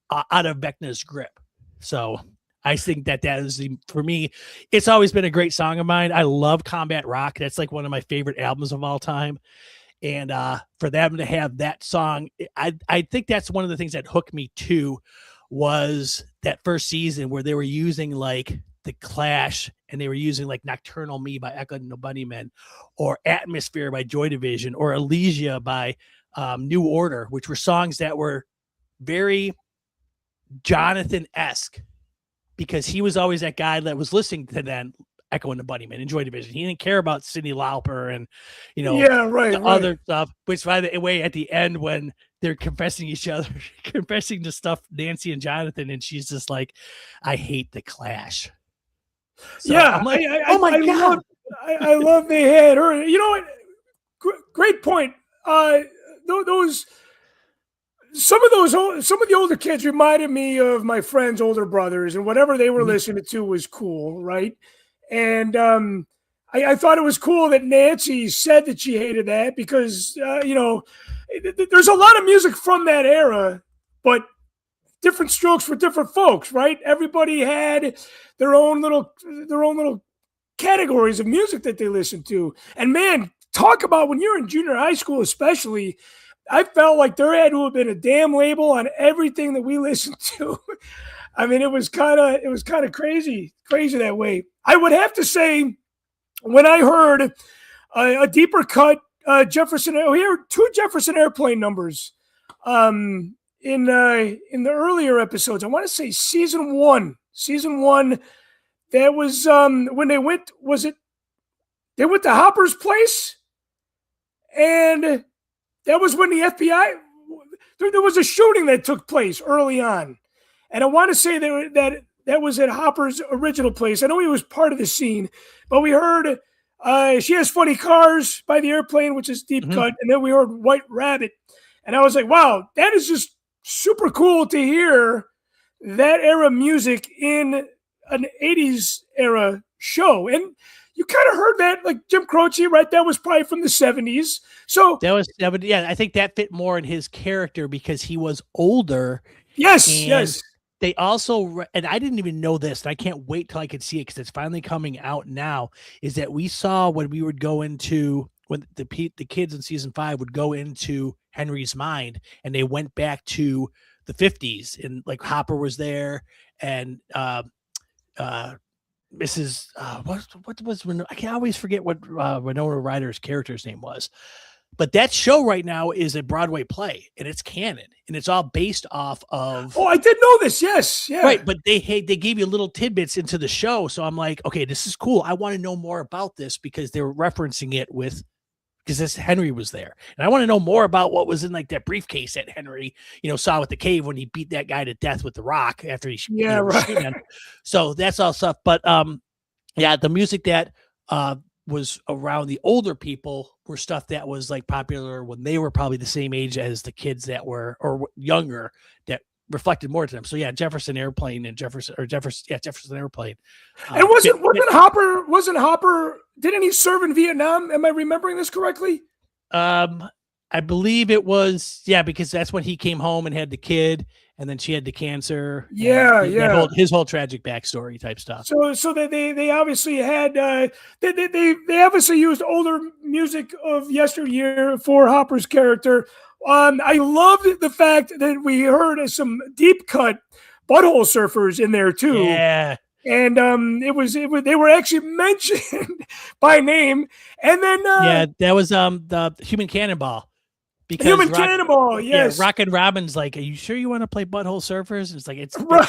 out of Vecna's grip. So I think that is, for me, it's always been a great song of mine. I love Combat Rock. That's like one of my favorite albums of all time. And for them to have that song, I think that's one of the things that hooked me too, was that first season where they were using like The Clash and they were using like "Nocturnal Me" by Echo and the Bunnymen, or "Atmosphere" by Joy Division, or "Elysia" by New Order, which were songs that were very Jonathan-esque, because he was always that guy that was listening to them, Echo and the Bunnymen and Joy Division. He didn't care about Cyndi Lauper and, other stuff, which, by the way, at the end when they're confessing to stuff, Nancy and Jonathan, and she's just like, "I hate The Clash." So yeah. I'm like, oh my God. I love they had her. You know what? Great point. Some of the older kids reminded me of my friends' older brothers, and whatever they were listening to was cool, right? And I thought it was cool that Nancy said that she hated that because there's a lot of music from that era, but different strokes for different folks, right? Everybody had their own little categories of music that they listened to, and man, talk about when you're in junior high school, especially. I felt like there had to have been a damn label on everything that we listened to. I mean, it was kind of crazy that way. I would have to say, when I heard a deeper cut Jefferson, we heard 2 Jefferson Airplane numbers in the earlier episodes. I want to say season 1. That was when they went. They went to Hopper's place, and that was when the FBI, there was a shooting that took place early on. And I want to say that was at Hopper's original place. I know he was part of the scene, but we heard "She Has Funny Cars" by the Airplane, which is deep cut. And then we heard "White Rabbit." And I was like, wow, that is just super cool to hear that era music in an 80s era show. And you kind of heard that, like Jim Croce, right? That was probably from the 70s. So that was, I think that fit more in his character because he was older. Yes. They also, and I didn't even know this, and I can't wait till I could see it because it's finally coming out now, is that we saw when we would go into, when the kids in season 5 would go into Henry's mind, and they went back to the 50s, and like Hopper was there, and Mrs. What was, I can always forget what Winona Ryder's character's name was. But that show right now is a Broadway play, and it's canon, and it's all based off of. Oh, I did know this. Yes, yeah. Right, but they gave you little tidbits into the show, so I'm like, okay, this is cool. I want to know more about this because they were referencing it because this Henry was there, and I want to know more about what was in like that briefcase that Henry, saw with the cave when he beat that guy to death with the rock after he, right. shooting him. So that's all stuff. But yeah, the music that was around the older people were stuff that was like popular when they were probably the same age as the kids that were or younger that reflected more to them. So yeah, Jefferson Airplane and Jefferson Airplane. And wasn't Hopper? Didn't he serve in Vietnam? Am I remembering this correctly? I believe it was, because that's when he came home and had the kid, and then she had the cancer. Yeah. His whole tragic backstory type stuff. So they obviously had they obviously used older music of yesteryear for Hopper's character. I loved the fact that we heard some deep cut Butthole Surfers in there too. Yeah. And they were actually mentioned by name, and then that was the Human Cannonball. Because Human Cannonball, yes. Yeah, Rockin' Robin's like, are you sure you want to play Butthole Surfers? It's like it's right.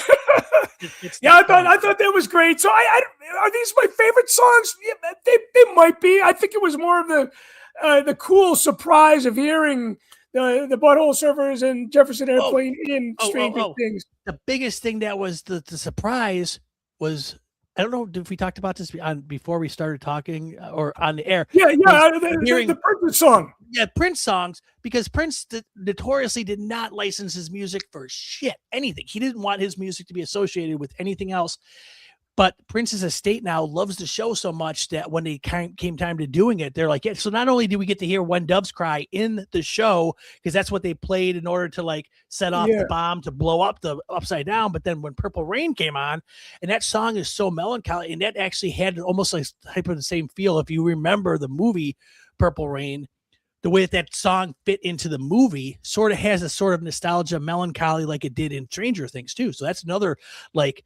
I thought that was great. So are these my favorite songs? Yeah, they might be. I think it was more of the cool surprise of hearing the Butthole Surfers and Jefferson Airplane in Stranger Things. The biggest thing that was the surprise was, I don't know if we talked about this before we started talking or on the air. Yeah, the Prince song. Yeah, Prince songs, because Prince notoriously did not license his music for shit, anything. He didn't want his music to be associated with anything else. But Prince's estate now loves the show so much that when they came time to doing it, they're like, yeah. So not only do we get to hear When Doves Cry in the show, because that's what they played in order to like set off the bomb to blow up the Upside Down, but then when Purple Rain came on, and that song is so melancholy, and that actually had almost like type of the same feel. If you remember the movie Purple Rain, the way that song fit into the movie sort of has a sort of nostalgia, melancholy, like it did in Stranger Things too. So that's another like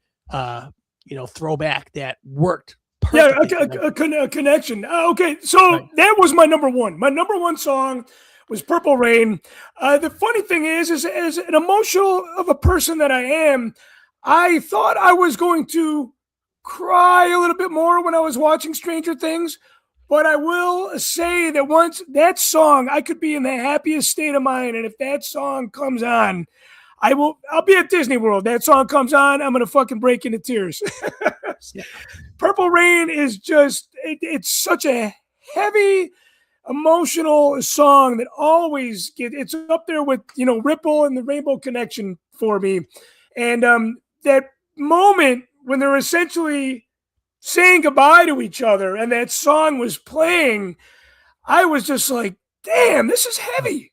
throwback that worked perfectly. A connection. Okay, so that was my number one. My number one song was Purple Rain. The funny thing is as an emotional of a person that I am, I thought I was going to cry a little bit more when I was watching Stranger Things, but I will say that once that song, I could be in the happiest state of mind, and if that song comes on, I'll be at Disney World. That song comes on, I'm going to fucking break into tears. Purple Rain is just, it's such a heavy, emotional song that always it's up there with, Ripple and the Rainbow Connection for me. And that moment when they're essentially saying goodbye to each other and that song was playing, I was just like, damn, this is heavy,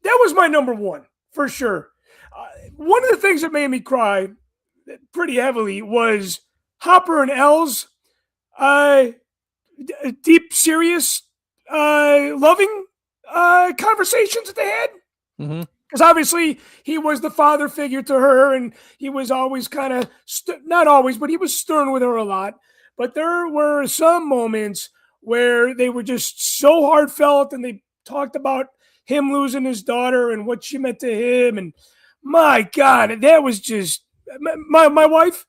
that was my number one, for sure. One of the things that made me cry pretty heavily was Hopper and Elle's deep, serious, loving conversations that they had. Mm-hmm. Because obviously he was the father figure to her, and he was always kind of, not always, but he was stern with her a lot. But there were some moments where they were just so heartfelt, and they talked about him losing his daughter and what she meant to him. And my God, that was just, my wife,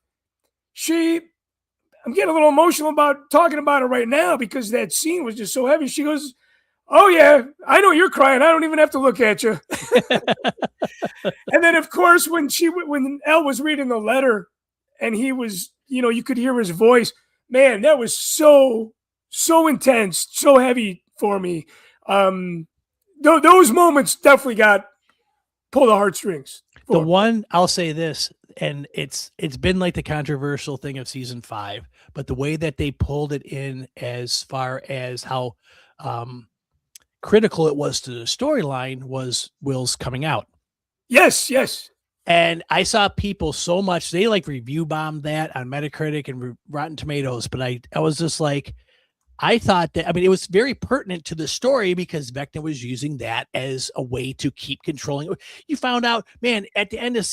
I'm getting a little emotional about talking about it right now because that scene was just so heavy. She goes, oh yeah, I know you're crying. I don't even have to look at you. And then of course, when Elle was reading the letter and he was, you could hear his voice, man, that was so intense, so heavy for me. Those moments definitely pull the heartstrings. The one, I'll say this, and it's been like the controversial thing of season 5, but the way that they pulled it in as far as how critical it was to the storyline was Will's coming out. Yes. And I saw people so much, they like review bombed that on Metacritic and Rotten Tomatoes, but I was just like, I thought that, I mean, it was very pertinent to the story because Vecna was using that as a way to keep controlling. You found out, man, at the end of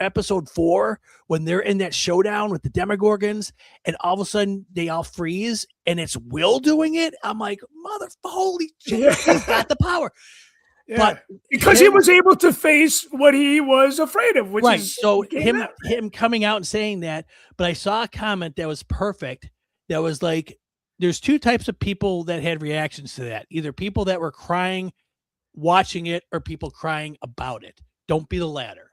episode 4, when they're in that showdown with the Demogorgons, and all of a sudden they all freeze and it's Will doing it. I'm like, holy shit, he's got the power. Yeah. But because he was able to face what he was afraid of, which is so him coming out and saying that. But I saw a comment that was perfect. That was like, there's 2 types of people that had reactions to that. Either people that were crying watching it or people crying about it. Don't be the latter.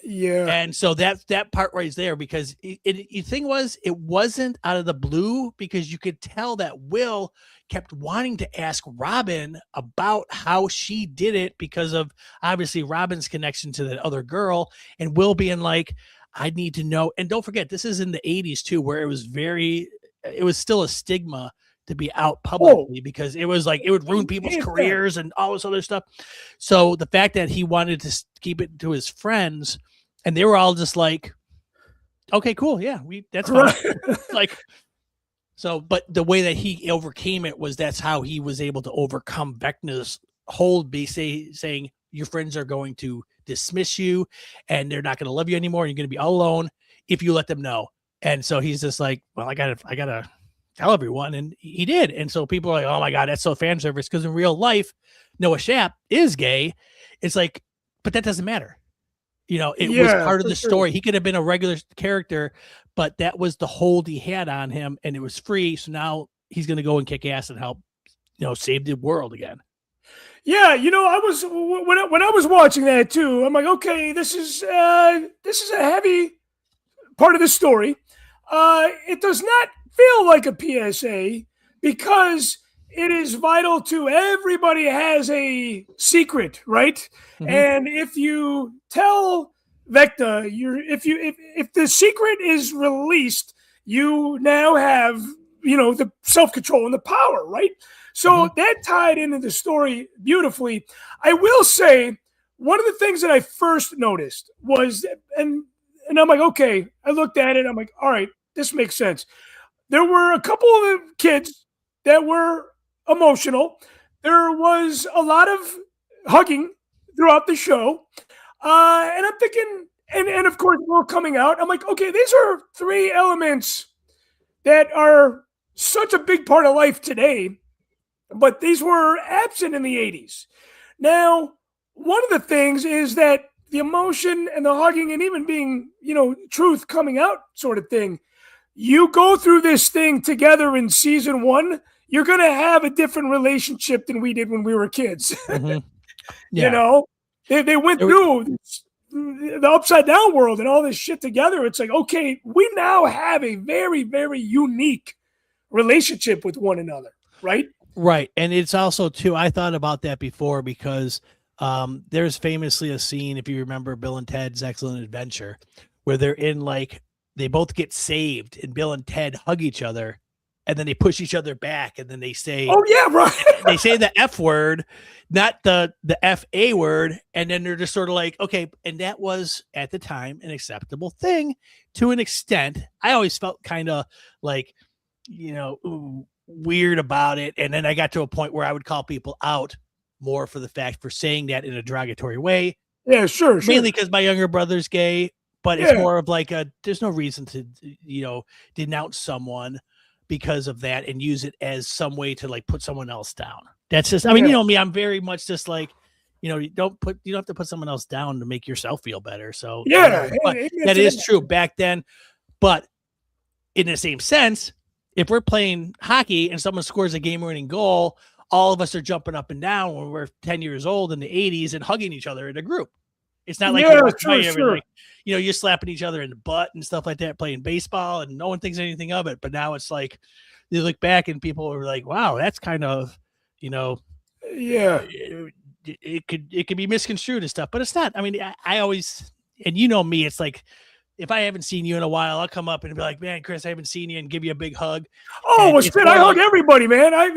Yeah. And so that part right there, because the thing was, it wasn't out of the blue, because you could tell that Will kept wanting to ask Robin about how she did it because of obviously Robin's connection to that other girl, and Will being like, I need to know. And don't forget, this is in the 80s too, where it was still a stigma to be out publicly because it was like, it would ruin people's careers and all this other stuff. So the fact that he wanted to keep it to his friends, and they were all just like, okay, cool. Yeah, that's fine. Like, so, but the way that he overcame it was that's how he was able to overcome Vecna's hold, saying your friends are going to dismiss you and they're not going to love you anymore. And you're going to be all alone if you let them know. And so he's just like, well, I gotta tell everyone. And he did. And so people are like, oh my God, that's so fan service. Because in real life, Noah Schnapp is gay. It's like, but that doesn't matter. You know, it was part of the story. He could have been a regular character, but that was the hold he had on him, and it was free. So now he's going to go and kick ass and help, save the world again. Yeah, I was when I was watching that too. I'm like, okay, this is a heavy part of the story. It does not feel like a PSA because it is vital to everybody has a secret, right? Mm-hmm. And if you tell Vecna, if the secret is released, you now have the self-control and the power, right? So that tied into the story beautifully. I will say one of the things that I first noticed was, and I'm like, okay, I looked at it, I'm like, all right, this makes sense. There were a couple of kids that were emotional. There was a lot of hugging throughout the show. And I'm thinking, and of course, we're coming out. I'm like, okay, these are 3 elements that are such a big part of life today, but these were absent in the 80s. Now, one of the things is that the emotion and the hugging and even being, truth coming out sort of thing, you go through this thing together in season 1, you're going to have a different relationship than we did when we were kids. Mm-hmm. Yeah. They went through the upside down world and all this shit together. It's like, okay, we now have a very, very unique relationship with one another, right? Right. And it's also too, I thought about that before because there's famously a scene, if you remember Bill and Ted's Excellent Adventure, where they're in they both get saved and Bill and Ted hug each other and then they push each other back and then they say, oh yeah, right. They say the F word, not the FA word. And then they're just sort of like, okay. And that was at the time an acceptable thing to an extent. I always felt kind of like, weird about it. And then I got to a point where I would call people out more for the fact for saying that in a derogatory way. Yeah, sure. Mainly because my younger brother's gay, but it's more of like there's no reason to, denounce someone because of that and use it as some way to put someone else down. That's just, I mean, me, I'm very much just like, you don't have to put someone else down to make yourself feel better. So that is true back then. But in the same sense, if we're playing hockey and someone scores a game-winning goal, all of us are jumping up and down when we're 10 years old in the 80s and hugging each other in a group. It's not like you're slapping each other in the butt and stuff like that, playing baseball, and no one thinks anything of it. But now it's like you look back and people are like, wow, that's kind of, it could be misconstrued and stuff, but it's not. I mean, I always, and me, it's like, if I haven't seen you in a while, I'll come up and be like, man, Chris, I haven't seen you, and give you a big hug. Oh, well, shit, I hug everybody, man. I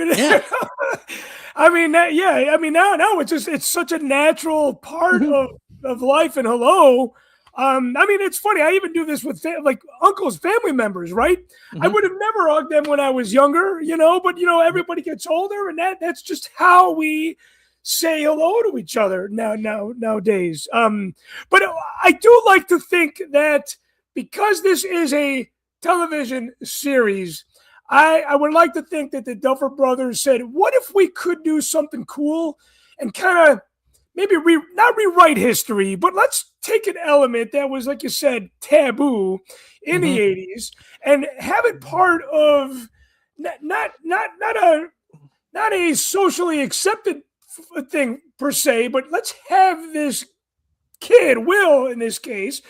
mean, now it's such a natural part of life. And hello, I mean, it's funny. I even do this with like uncles, family members, right? I would have never hugged them when I was younger, but everybody gets older, and that's just how we say hello to each other nowadays. But I do like to think that because this is a television series, I would like to think that the Duffer Brothers said, what if we could do something cool and kind of maybe not rewrite history, but let's take an element that was, like you said, taboo in the 80s and have it part of not a socially accepted thing per se, but let's have this kid, Will in this case,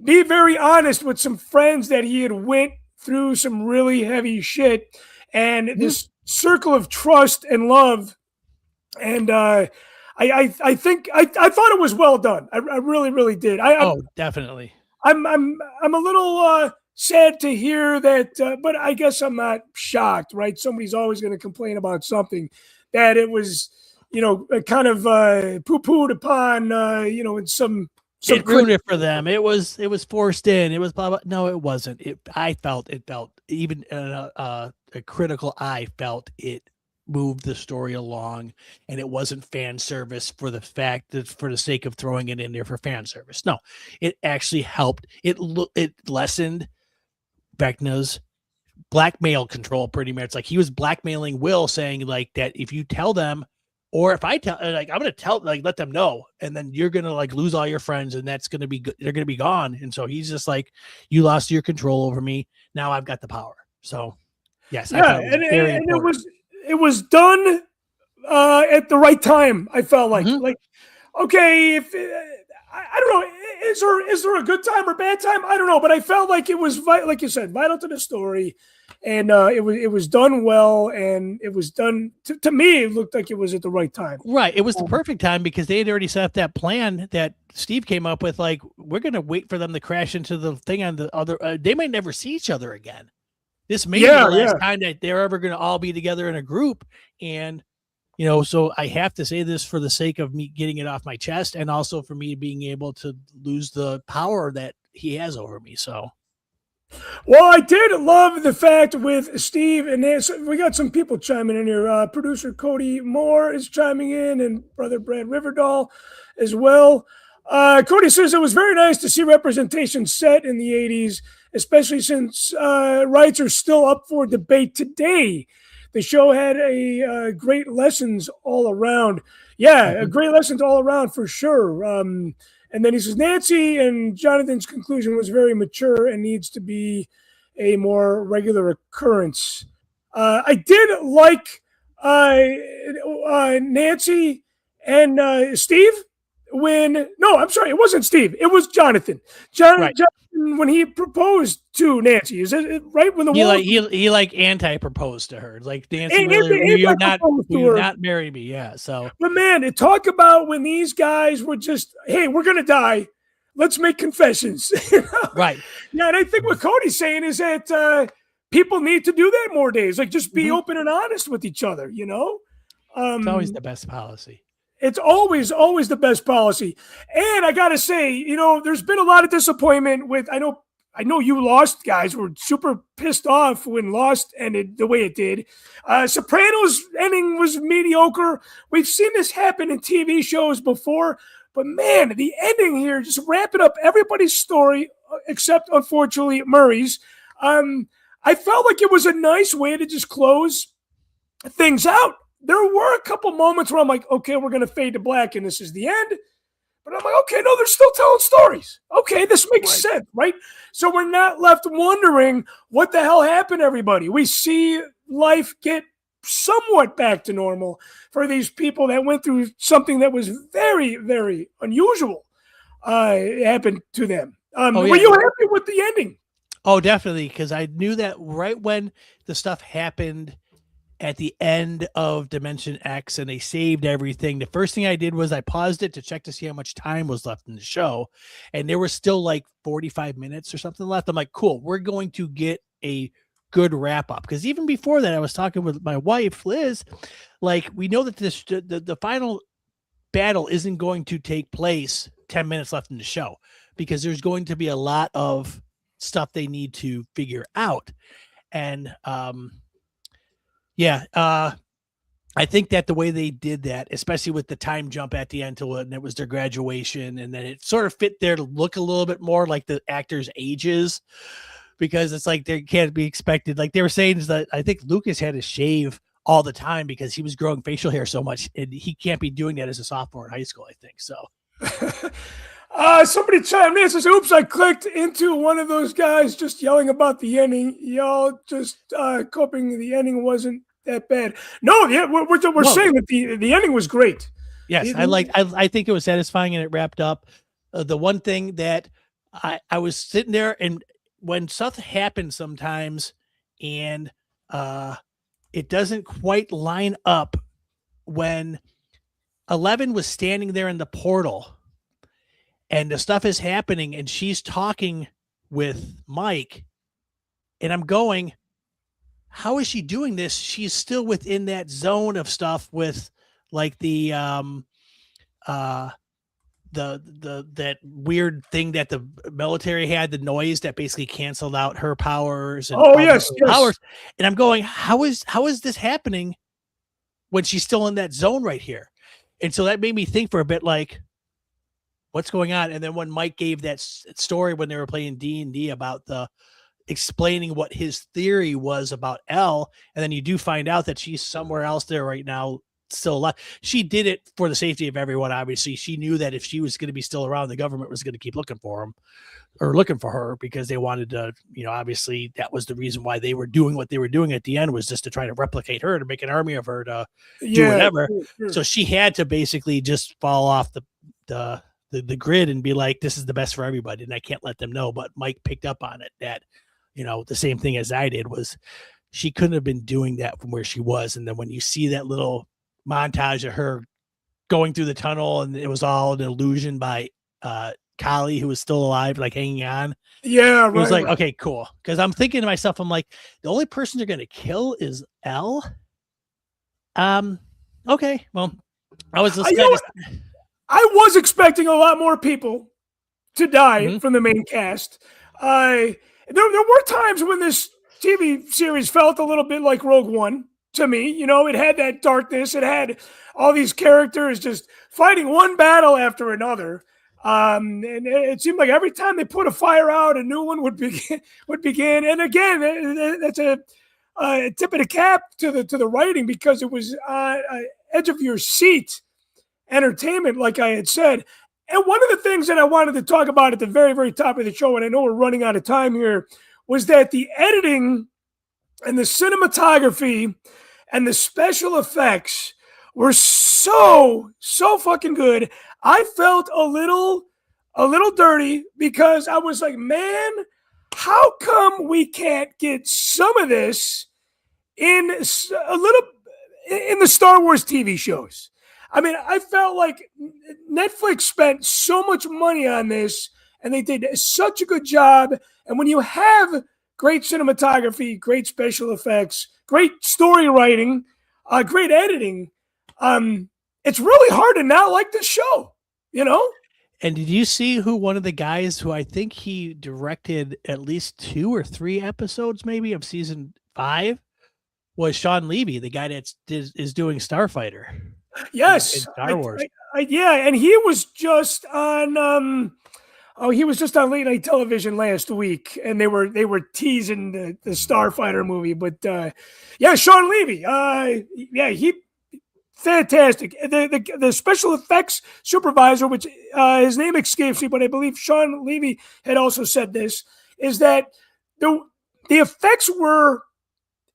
be very honest with some friends that he had went through some really heavy shit, and this circle of trust and love. And I think I thought it was well done. I really, really did. Definitely. I'm a little sad to hear that, but I guess I'm not shocked, right? Somebody's always going to complain about something that it was, kind of poo-pooed upon, in some. It ruined it for them. It was forced in. It was blah, blah. No, it wasn't. It felt even a critical eye felt it moved the story along, and it wasn't fan service for the sake of throwing it in there for fan service. No, it actually helped. It lessened Vecna's blackmail control pretty much. Like he was blackmailing Will, saying like that if you tell them, or if I tell, like I'm gonna tell, like let them know, and then you're gonna like lose all your friends, and that's gonna be they're gonna be gone. And so he's just like, you lost your control over me. Now I've got the power. So yes, yeah, it was done at the right time. I felt like okay, if I don't know, is there a good time or bad time? I don't know, but I felt like it was like you said, vital to the story, and it was done well, and it was done to me. It looked like it was at the right time. Right, it was the perfect time because they had already set up that plan that Steve came up with. Like, we're gonna wait for them to crash into the thing on the other. They might never see each other again. This may be the last time that they're ever going to all be together in a group. And, so I have to say this for the sake of me getting it off my chest, and also for me being able to lose the power that he has over me. So, well, I did love the fact with Steve, and we got some people chiming in here. Producer Cody Moore is chiming in, and brother Brad Riverdale as well. Cody says it was very nice to see representation set in the 80s, especially since rights are still up for debate today. The show had a great lessons all around. Yeah, great lessons all around for sure. And then he says, Nancy and Jonathan's conclusion was very mature and needs to be a more regular occurrence. I did like Nancy and Steve. I'm sorry, it wasn't Steve. It was Jonathan. Jonathan, when he proposed to Nancy, is it right? When he anti-proposed to her. Like, Nancy, will you not marry me? Yeah. So, but man, talk about when these guys were just, hey, we're gonna die. Let's make confessions. Right. Yeah, and I think what Cody's saying is that people need to do that more days. Like, just be open and honest with each other. It's always the best policy. It's always the best policy. And I got to say, there's been a lot of disappointment with, I know you Lost guys were super pissed off when Lost ended the way it did. Sopranos ending was mediocre. We've seen this happen in TV shows before, but man, the ending here, just wrapping up everybody's story, except unfortunately Murray's. I felt like it was a nice way to just close things out. There were a couple moments where I'm like, okay, we're going to fade to black and this is the end. But I'm like, okay, no, they're still telling stories. Okay, this makes sense, right? So we're not left wondering what the hell happened, everybody. We see life get somewhat back to normal for these people that went through something that was very, very unusual. It happened to them. Were you happy with the ending? Oh, definitely, because I knew that right when the stuff happened at the end of Dimension X and they saved everything, the first thing I did was I paused it to check to see how much time was left in the show. And there was still like 45 minutes or something left. I'm like, cool, we're going to get a good wrap up. Because even before that, I was talking with my wife, Liz, like, we know that the final battle isn't going to take place 10 minutes left in the show. because there's going to be a lot of stuff they need to figure out. And I think that the way they did that, especially with the time jump at the end till it was their graduation, and then it sort of fit there to look a little bit more like the actors' ages, because it's like they can't be expected. Like they were saying, is that I think Lucas had to shave all the time because he was growing facial hair so much, and he can't be doing that as a sophomore in high school, I think. So somebody chimed in and says, oops, I clicked into one of those guys just yelling about the ending. Y'all just hoping the ending wasn't that bad. No, yeah, we're saying that the ending was great. Yes, I think it was satisfying and it wrapped up. The one thing that I was sitting there, and when stuff happens sometimes and it doesn't quite line up, when 11 was standing there in the portal and the stuff is happening and she's talking with Mike, and I'm going, how is she doing this? She's still within that zone of stuff with like the that weird thing that the military had, the noise that basically canceled out her powers and powers. And I'm going, how is this happening when she's still in that zone right here? And so that made me think for a bit, like, what's going on? And then when Mike gave that story when they were playing D&D about explaining what his theory was about Elle, and then you do find out that she's somewhere else there right now, still alive. She did it for the safety of everyone. Obviously, she knew that if she was going to be still around, the government was going to keep looking for her because they wanted to, obviously that was the reason why they were doing what they were doing at the end, was just to try to replicate her, to make an army of her, to do whatever. Sure. So she had to basically just fall off the grid and be like, this is the best for everybody, and I can't let them know. But Mike picked up on it, that the same thing as I did, was she couldn't have been doing that from where she was. And then when you see that little montage of her going through the tunnel, and it was all an illusion by Kali, who was still alive, like hanging on. Yeah, right. It was like, okay, cool. Because I'm thinking to myself, I'm like, the only person they're going to kill is Elle. Okay, well, I was expecting a lot more people to die from the main cast. There were times when this TV series felt a little bit like Rogue One to me. It had that darkness. It had all these characters just fighting one battle after another. And it seemed like every time they put a fire out, a new one would begin. And again, that's a tip of the cap to the writing, because it was edge of your seat entertainment, like I had said. And one of the things that I wanted to talk about at the very, very top of the show, and I know we're running out of time here, was that the editing and the cinematography and the special effects were so fucking good. I felt a little dirty, because I was like, man, how come we can't get some of this in the Star Wars TV shows? I mean, I felt like Netflix spent so much money on this, and they did such a good job. And when you have great cinematography, great special effects, great story writing, great editing, it's really hard to not like this show, And did you see who one of the guys who I think he directed at least 2 or 3 episodes maybe of season 5 was Sean Levy, the guy that is doing Starfighter. Yes, in Star Wars. And he was just on he was just on late night television last week, and they were teasing the Starfighter movie. But Sean Levy, he fantastic. The special effects supervisor, which his name escapes me, but I believe Sean Levy had also said this, is that the effects were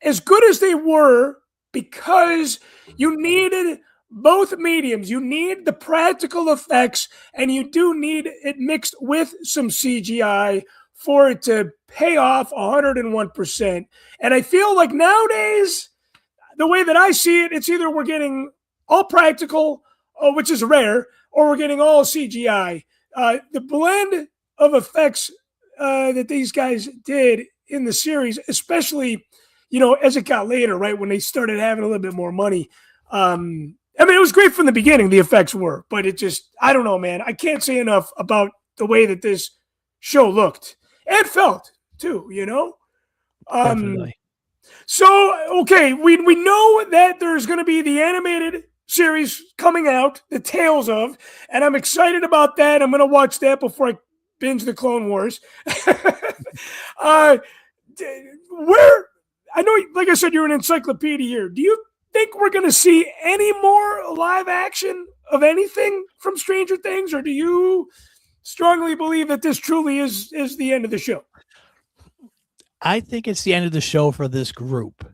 as good as they were because you needed both mediums. You need the practical effects, and you do need it mixed with some CGI for it to pay off 101%. And I feel like nowadays, the way that I see it, it's either we're getting all practical, which is rare, or we're getting all CGI. The blend of effects that these guys did in the series, especially, as it got later, right, when they started having a little bit more money, it was great from the beginning, the effects were, but it just, I don't know, man. I can't say enough about the way that this show looked and felt too, Definitely. So, okay, we know that there's going to be the animated series coming out, the Tales of, and I'm excited about that. I'm going to watch that before I binge the Clone Wars. Where, I know, like I said, you're an encyclopedia here. Do you think we're going to see any more live action of anything from Stranger Things, or do you strongly believe that this truly is the end of the show? I think it's the end of the show for this group.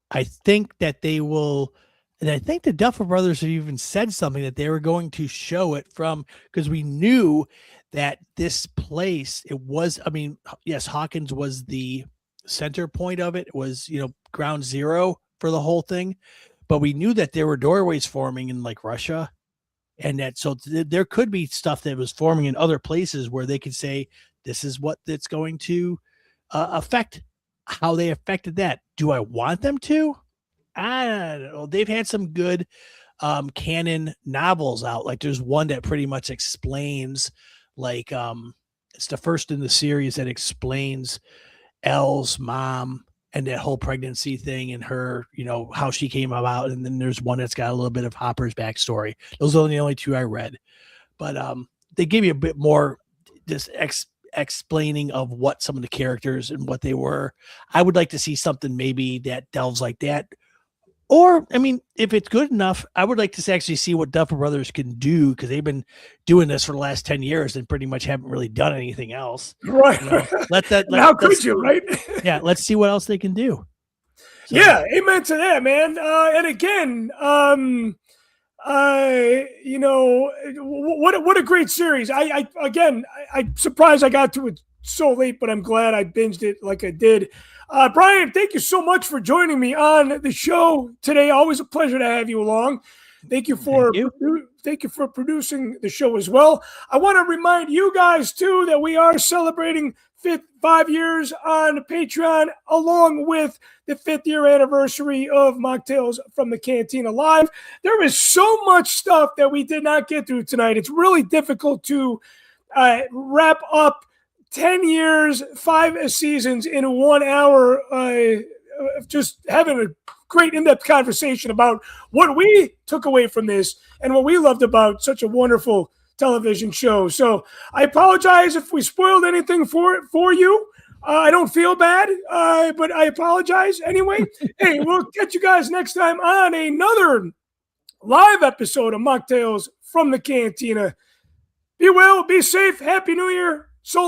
I think that they will, and I think the Duffer Brothers have even said something that they were going to show it from, because we knew that this place, it was, I mean, yes, Hawkins was the center point of it. It was, ground zero for the whole thing, but we knew that there were doorways forming in like Russia. And that, so there could be stuff that was forming in other places where they could say, this is what it's going to affect, how they affected that. Do I want them to? I don't know. They've had some good canon novels out. Like there's one that pretty much explains, like it's the first in the series that explains Elle's mom and that whole pregnancy thing and her, how she came about. And then there's one that's got a little bit of Hopper's backstory. Those are the only two I read, but they give you a bit more just explaining of what some of the characters and what they were. I would like to see something maybe that delves like that. Or, I mean, if it's good enough, I would like to actually see what Duffer Brothers can do, because they've been doing this for the last 10 years and pretty much haven't really done anything else. Right. How could you, right? Yeah, let's see what else they can do. So. Yeah, amen to that, man. And again, what a great series. I'm surprised I got to it so late, but I'm glad I binged it like I did. Brian, thank you so much for joining me on the show today. Always a pleasure to have you along. Thank you for producing the show as well. I want to remind you guys too that we are celebrating 5 years on Patreon, along with the 5th year anniversary of Mocktails from the Cantina Live. There is so much stuff that we did not get through tonight. It's really difficult to wrap up 10 years, 5 seasons in 1 hour, just having a great in-depth conversation about what we took away from this and what we loved about such a wonderful television show. So I apologize if we spoiled anything for you. I don't feel bad, but I apologize anyway. Hey, we'll catch you guys next time on another live episode of Mocktails from the Cantina. Be well, be safe. Happy New Year.